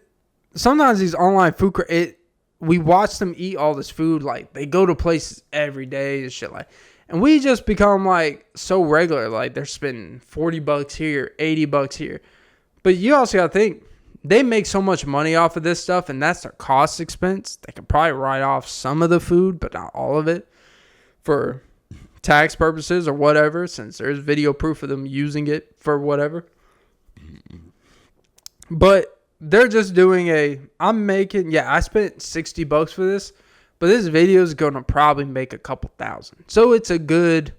sometimes these online food we watch them eat all this food. Like, they go to places every day and shit like. And we just become like so regular. Like, they're spending $40 here, $80 here. But you also got to think, they make so much money off of this stuff, and that's their cost expense. They could probably write off some of the food, but not all of it, for tax purposes or whatever, since there's video proof of them using it for whatever. But they're just doing I spent $60 for this, but this video is going to probably make a couple thousand. So it's a good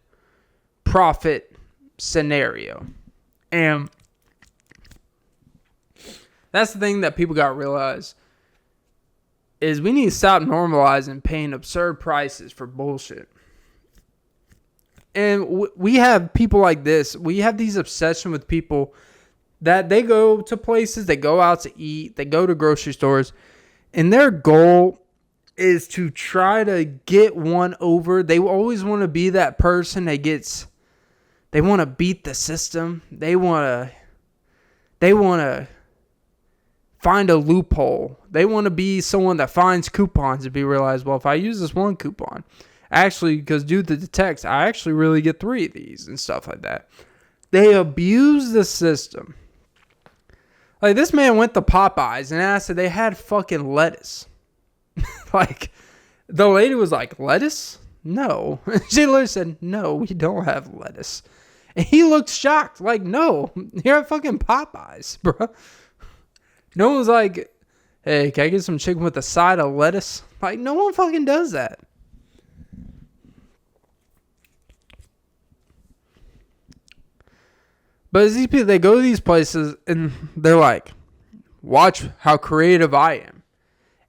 profit scenario. And that's the thing that people got to realize, is we need to stop normalizing paying absurd prices for bullshit. And we have people like this. We have these obsession with people that they go to places, they go out to eat, they go to grocery stores, and their goal is to try to get one over. They always want to be that person that they want to beat the system. They want to find a loophole. They want to be someone that finds coupons and be realized, well, if I use this one coupon, actually, because due to the text, I actually really get 3 of these and stuff like that. They abuse the system. Like, this man went to Popeyes and asked if they had fucking lettuce. Like, the lady was like, lettuce? No. She literally said, no, we don't have lettuce. And he looked shocked. Like, no, you're at fucking Popeyes, bro. No one was like, hey, can I get some chicken with a side of lettuce? Like, no one fucking does that. But these people, they go to these places and they're like, watch how creative I am.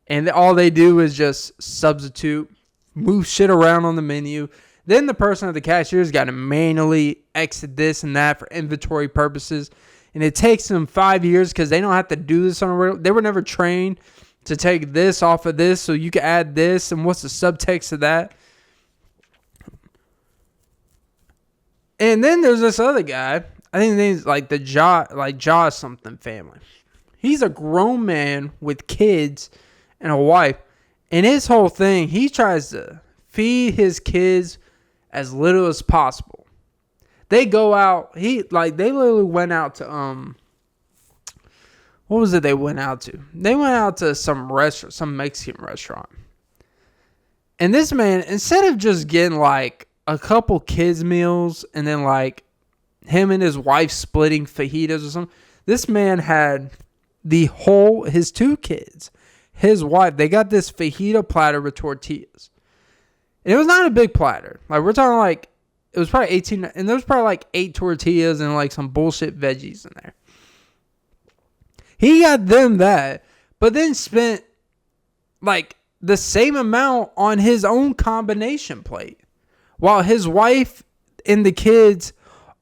And all they do is just substitute, move shit around on the menu. Then the person at the cashier's got to manually exit this and that for inventory purposes. And it takes them 5 years because they don't have to do this on a regular. They were never trained to take this off of this so you can add this. And what's the subtext of that? And then there's this other guy. I think his name's like Jaw something family. He's a grown man with kids and a wife. And his whole thing, he tries to feed his kids as little as possible. They go out, they literally went out to, what was it they went out to? They went out to some restaurant, some Mexican restaurant. And this man, instead of just getting like a couple kids meals and then like him and his wife splitting fajitas or something, this man had his 2 kids, his wife, they got this fajita platter with tortillas. And it was not a big platter. Like, we're talking like, it was probably 18, and there was probably like 8 tortillas and like some bullshit veggies in there. He got them that, but then spent like the same amount on his own combination plate, while his wife and the kids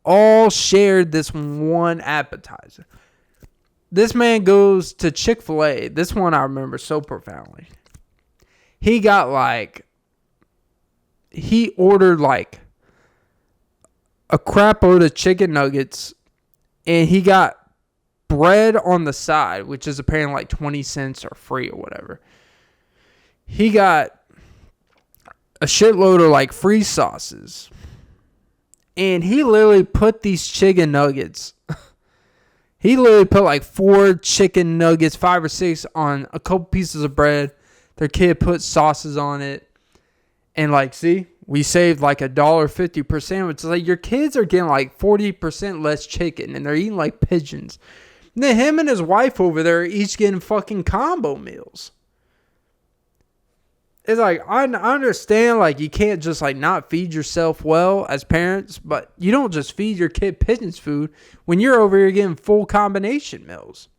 all shared this one appetizer. This man goes to Chick-fil-A. This one I remember so profoundly. He ordered like a crap load of chicken nuggets, and he got bread on the side, which is apparently like 20 cents or free or whatever. He got a shitload of like free sauces, and he literally put these chicken nuggets, he literally put like 4 chicken nuggets, 5 or 6 on a couple pieces of bread. Their kid put sauces on it, and like, see, we saved like $1.50 per sandwich. It's like, your kids are getting like 40% less chicken, and they're eating like pigeons. And then him and his wife over there are each getting fucking combo meals. it's like, I understand, like, you can't just, like, not feed yourself well as parents, but you don't just feed your kid pigeon's food when you're over here getting full combination meals.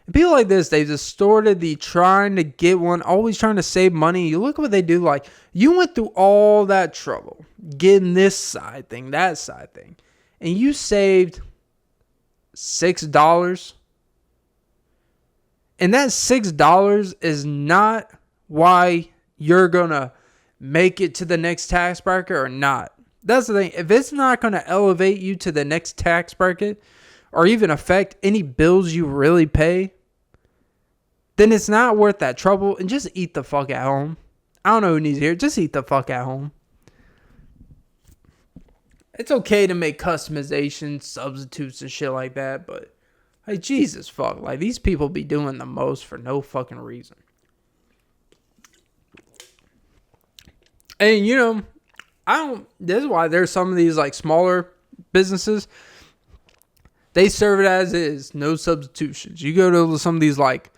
And people like this, they distorted the trying to get one, always trying to save money. You look at what they do, like, you went through all that trouble getting this side thing, that side thing, and you saved $6. And that $6 is not why you're going to make it to the next tax bracket or not. That's the thing. If it's not going to elevate you to the next tax bracket or even affect any bills you really pay, then it's not worth that trouble, and just eat the fuck at home. I don't know who needs to hear it. Just eat the fuck at home. It's okay to make customizations, substitutes, and shit like that, but like, Jesus fuck. Like, these people be doing the most for no fucking reason. And, you know, this is why there's some of these, like, smaller businesses. They serve it as is. No substitutions. You go to some of these, like,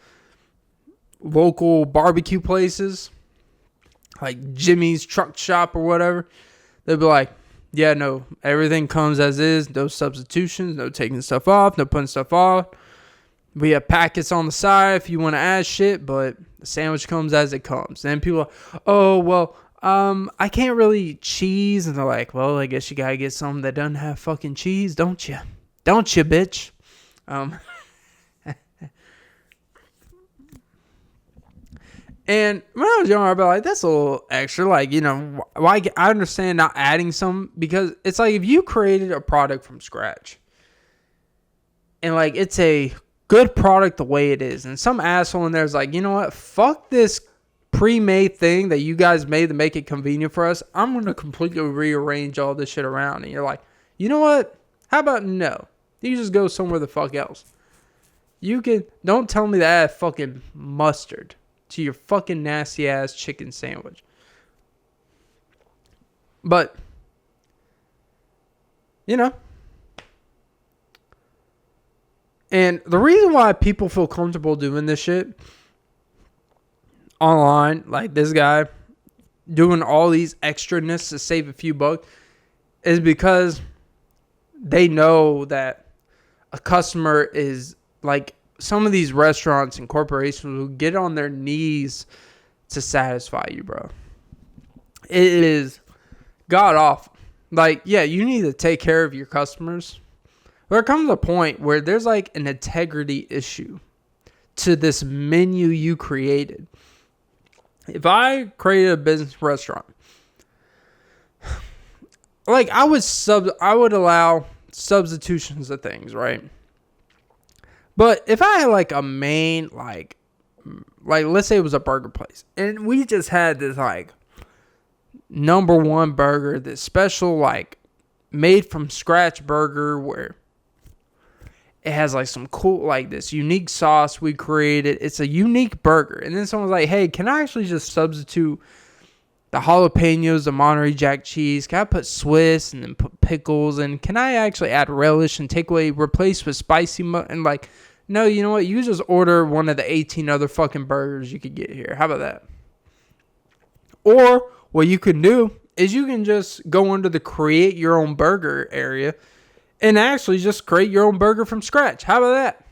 local barbecue places, like Jimmy's Truck Shop or whatever. They'll be like, yeah, no, everything comes as is. No substitutions. No taking stuff off. No putting stuff off. We have packets on the side if you want to add shit, but the sandwich comes as it comes. And people are, oh, well, I can't really eat cheese. And they're like, well, I guess you got to get something that doesn't have fucking cheese, don't you? Don't you, bitch? And when I was younger, I'd be like, that's a little extra. Like, you know, why? I understand not adding some, because it's like if you created a product from scratch and like it's a good product the way it is, and some asshole in there is like, you know what? Fuck this pre-made thing that you guys made to make it convenient for us. I'm going to completely rearrange all this shit around. And you're like, you know what? How about no? You just go somewhere the fuck else. Don't tell me to add fucking mustard to your fucking nasty ass chicken sandwich. But, you know. And the reason why people feel comfortable doing this shit online, like this guy doing all these extraness to save a few bucks, is because they know that a customer is like, some of these restaurants and corporations will get on their knees to satisfy you, bro. It is god awful. Like, yeah, you need to take care of your customers. There comes a point where there's like an integrity issue to this menu you created. If I created a business restaurant, like I would allow substitutions of things, right? But if I had like a main, like let's say it was a burger place, and we just had this like number one burger, this special like made from scratch burger where it has like some cool, like this unique sauce we created. It's a unique burger. And then someone's like, hey, can I actually just substitute the jalapenos, the Monterey Jack cheese? Can I put Swiss and then put pickles? And can I actually add relish and take away, replace with spicy? And like, no, you know what? You just order one of the 18 other fucking burgers you could get here. How about that? Or what you can do is you can just go under the create your own burger area and actually just create your own burger from scratch. How about that?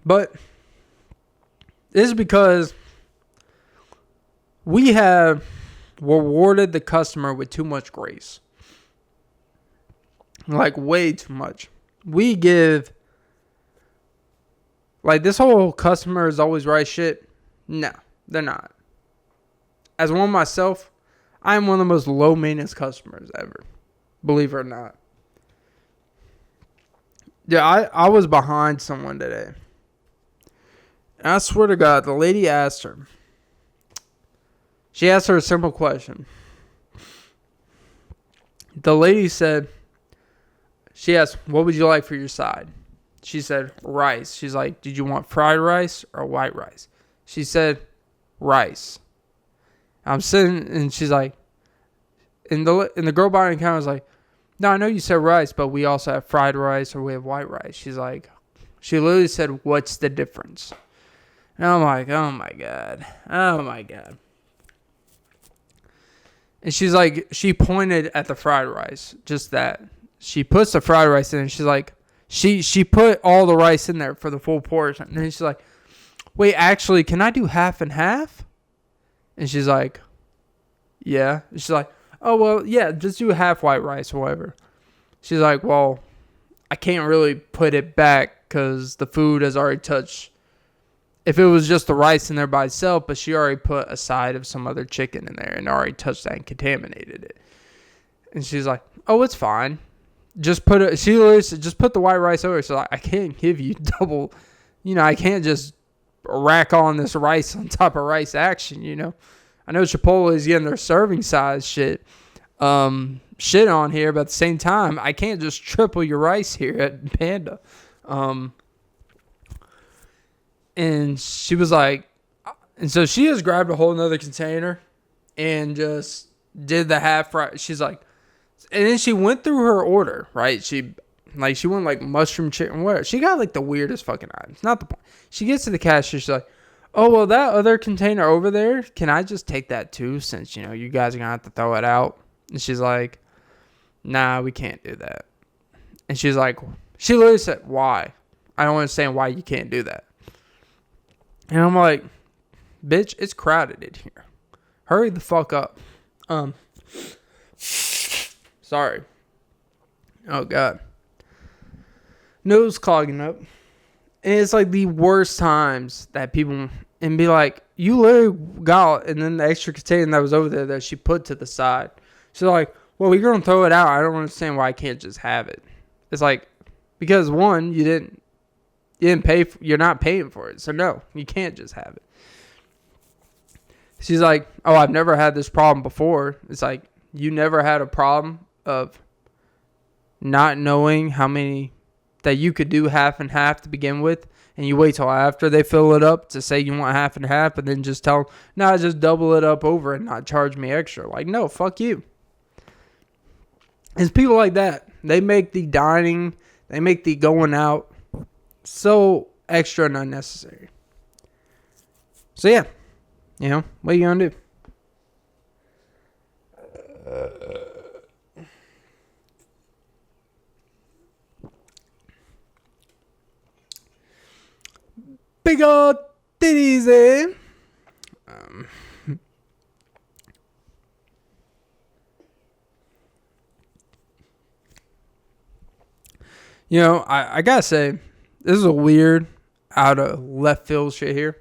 But this is because we have rewarded the customer with too much grace. Like, way too much. We give, like, this whole customer is always right shit. No, they're not. As one myself, I'm one of the most low maintenance customers ever. Believe it or not. Yeah, I was behind someone today. And I swear to God, the lady asked her. She asked her a simple question. The lady said, she asked, what would you like for your side? She said, rice. She's like, did you want fried rice or white rice? She said, rice. I'm sitting, and she's like, and the girl behind the counter was like, no, I know you said rice, but we also have fried rice or we have white rice. She's like, She literally said, "What's the difference?" And I'm like, "Oh my god. Oh my god." And she's like, she pointed at the fried rice, just that. She puts the fried rice in, and she's like, she put all the rice in there for the full portion. And then she's like, "Wait, actually, can I do half and half?" And she's like, "Yeah." And she's like, "Oh, well, yeah, just do half white rice or whatever." She's like, "Well, I can't really put it back because the food has already touched. If it was just the rice in there by itself, but she already put a side of some other chicken in there and already touched that and contaminated it." And she's like, "Oh, it's fine. Just put it." She literally said, "Just put the white rice over." So I can't give you double. I can't just rack on this rice on top of rice action. I know Chipotle is getting their serving size shit on here, but at the same time, I can't just triple your rice here at Panda. And she was like, and so she just grabbed a whole nother container and just did the half right. She's like, and then she went through her order, right? She went like mushroom chicken, whatever. She got like the weirdest fucking items. Not the point. She gets to the cashier. She's like, "Oh, well, that other container over there, can I just take that too? Since, you guys are going to have to throw it out." And she's like, "Nah, we can't do that." And she's like, she literally said, "Why? I don't understand why you can't do that." And I'm like, "Bitch, it's crowded in here. Hurry the fuck up." Sorry. Oh, God. Nose clogging up. And it's like the worst times that people, and be like, "You literally got," and then the extra container that was over there that she put to the side. She's like, "Well, we're going to throw it out. I don't understand why I can't just have it." It's like, because one, you didn't pay, you're not paying for it. So no, you can't just have it. She's like, "Oh, I've never had this problem before." It's like, you never had a problem of not knowing how many that you could do half and half to begin with, and you wait till after they fill it up to say you want half and half, and then just tell them, "No, just double it up over and not charge me extra." Like, no, fuck you. It's people like that. They make the dining, they make the going out so extra and unnecessary. So yeah, what are you gonna do? Big old titties, eh? I gotta say, this is a weird, out of left field shit here.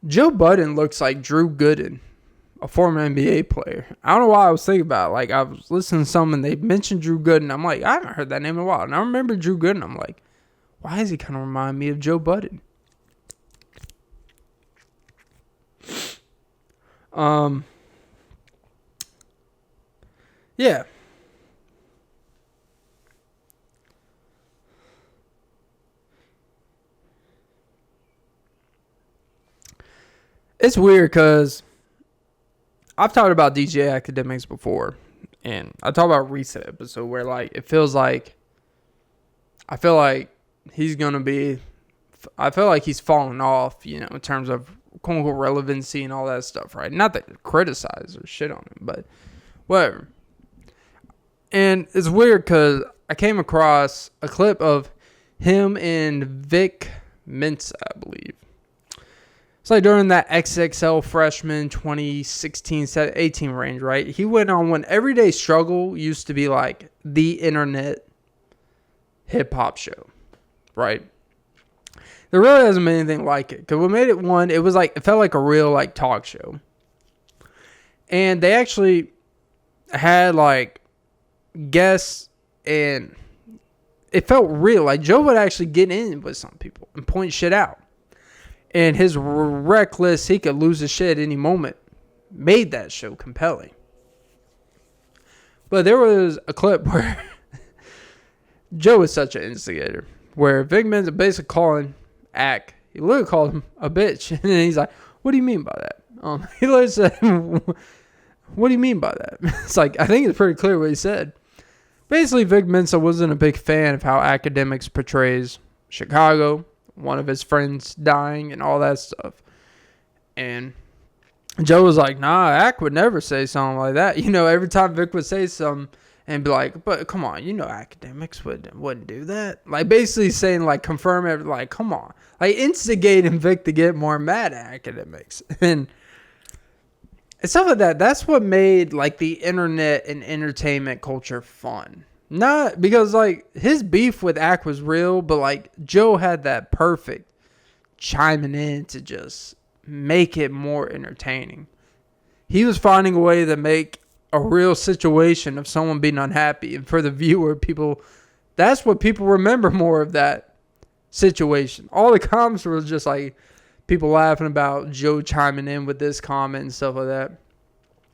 Joe Budden looks like Drew Gooden, a former NBA player. I don't know why I was thinking about it. Like, I was listening to some and they mentioned Drew Gooden. I'm like, I haven't heard that name in a while. And I remember Drew Gooden. I'm like, why does he kind of remind me of Joe Budden? Yeah. It's weird because I've talked about DJ Academics before, and I talked about recent episode where like it feels like I feel like he's falling off, in terms of quote unquote relevancy and all that stuff, right? Not to criticize or shit on him, but whatever. And it's weird because I came across a clip of him and Vic Mensa, I believe. It's like during that XXL freshman 2016-18 range, right? He went on when Everyday Struggle used to be like the internet hip-hop show, right? There really hasn't been anything like it. Because what made it one, it felt like a real like talk show. And they actually had like guests, and it felt real. Like Joe would actually get in with some people and point shit out. And his reckless, he could lose his shit at any moment, made that show compelling. But there was a clip where Joe is such an instigator, where Vic Mensa basically calling Ack, he literally called him a bitch. And then he's like, "What do you mean by that?" He literally said, "What do you mean by that?" It's like, I think it's pretty clear what he said. Basically, Vic Mensa wasn't a big fan of how Academics portrays Chicago, one of his friends dying and all that stuff. And Joe was like, nah, Ack would never say something like that. Every time Vic would say something and be like, but come on, academics wouldn't do that. Like, basically saying, like, confirm it, like, come on. Like, instigating Vic to get more mad at academics. And stuff like that. That's what made, like, the internet and entertainment culture fun. Not because, like, his beef with Ack was real, but, like, Joe had that perfect chiming in to just make it more entertaining. He was finding a way to make a real situation of someone being unhappy, and for the viewer, that's what people remember more of that situation. All the comments were just like people laughing about Joe chiming in with this comment and stuff like that.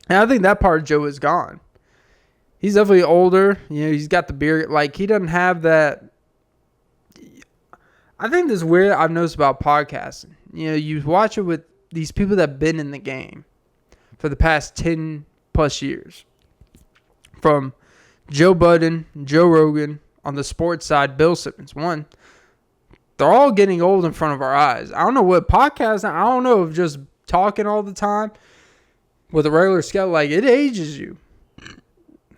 And I think that part of Joe is gone. He's definitely older. He's got the beard. Like, he doesn't have that. I think this is weird I've noticed about podcasting. You watch it with these people that have been in the game for the past 10 plus years. From Joe Budden, Joe Rogan, on the sports side, Bill Simmons. They're all getting old in front of our eyes. I don't know what podcasting, I don't know if just talking all the time with a regular schedule, like, it ages you.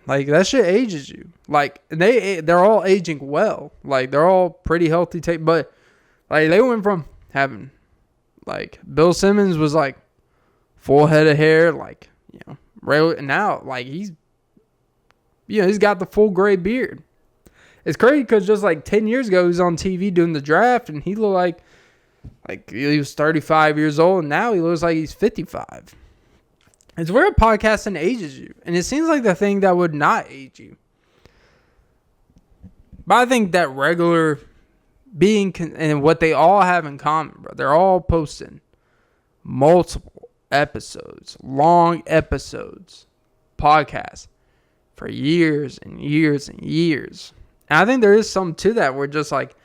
Like, that shit ages you. Like, and they're all aging well. Like, they're all pretty healthy. But, like, they went from having, like, Bill Simmons was, like, full head of hair, like, and now, like, he's got the full gray beard. It's crazy because just, like, 10 years ago, he was on TV doing the draft, and he looked like he was 35 years old, and now he looks like he's 55. It's where podcasting ages you. And it seems like the thing that would not age you. But I think that regular being, and what they all have in common, bro, they're all posting multiple episodes, long episodes, podcasts for years and years and years. And I think there is something to that where just like,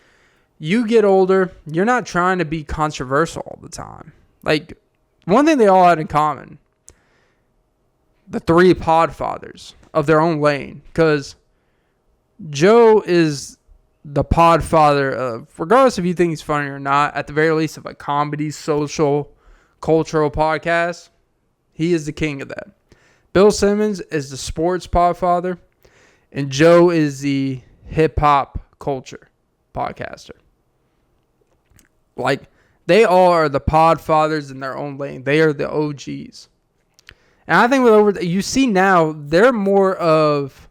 you get older, you're not trying to be controversial all the time. Like, one thing they all had in common, the three podfathers of their own lane, because Joe is the podfather of, regardless if you think he's funny or not, at the very least of a comedy, social, cultural podcast, he is the king of that. Bill Simmons is the sports podfather, and Joe is the hip-hop culture podcaster. Like, they all are the podfathers in their own lane. They are the OGs. And I think you see now, they're more of,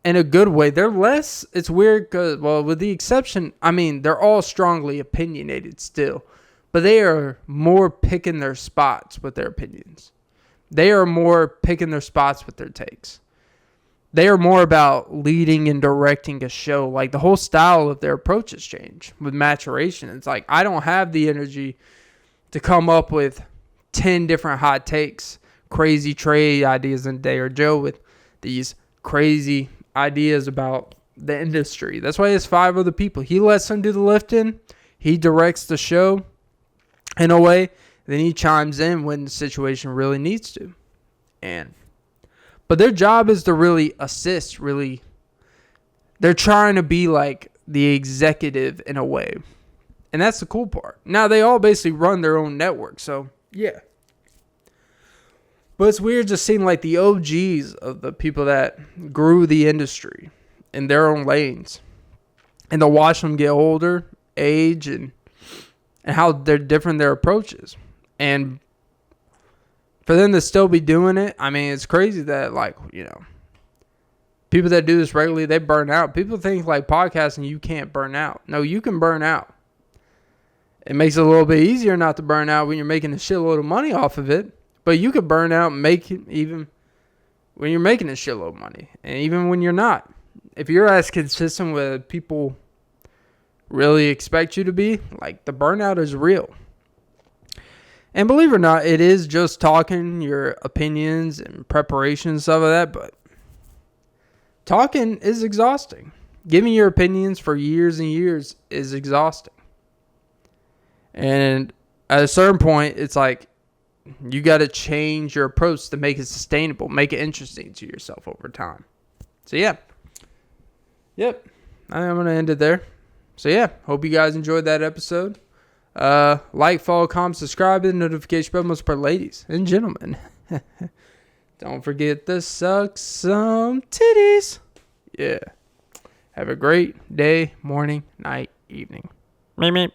in a good way, they're less, it's weird because, well, with the exception, I mean, they're all strongly opinionated still, but they are more picking their spots with their opinions. They are more picking their spots with their takes. They are more about leading and directing a show. Like, the whole style of their approach has changed with maturation. It's like, I don't have the energy to come up with 10 different hot takes, crazy trade ideas in a day, or Joe with these crazy ideas about the industry. That's why he has 5 other people. He lets them do the lifting. He directs the show in a way. Then he chimes in when the situation really needs to. But their job is to really assist, they're trying to be like the executive in a way. And that's the cool part. Now, they all basically run their own network, so yeah. But it's weird just seeing like the OGs of the people that grew the industry in their own lanes. And to watch them get older, age, and how they're different their approaches. And for them to still be doing it, I mean, it's crazy that, like, people that do this regularly, they burn out. People think, like, podcasting, you can't burn out. No, you can burn out. It makes it a little bit easier not to burn out when you're making a shitload of money off of it. But you could burn out even when you're making a shitload of money. And even when you're not. If you're as consistent with people really expect you to be, like, the burnout is real. And believe it or not, it is just talking your opinions and preparation and stuff like that. But talking is exhausting. Giving your opinions for years and years is exhausting. And at a certain point, it's like you got to change your approach to make it sustainable, make it interesting to yourself over time. So, yeah. Yep. I think I'm going to end it there. So yeah, hope you guys enjoyed that episode. Like, follow, comment, subscribe, and notification bell most for ladies and gentlemen. Don't forget to suck some titties. Yeah. Have a great day, morning, night, evening. Meep, meep.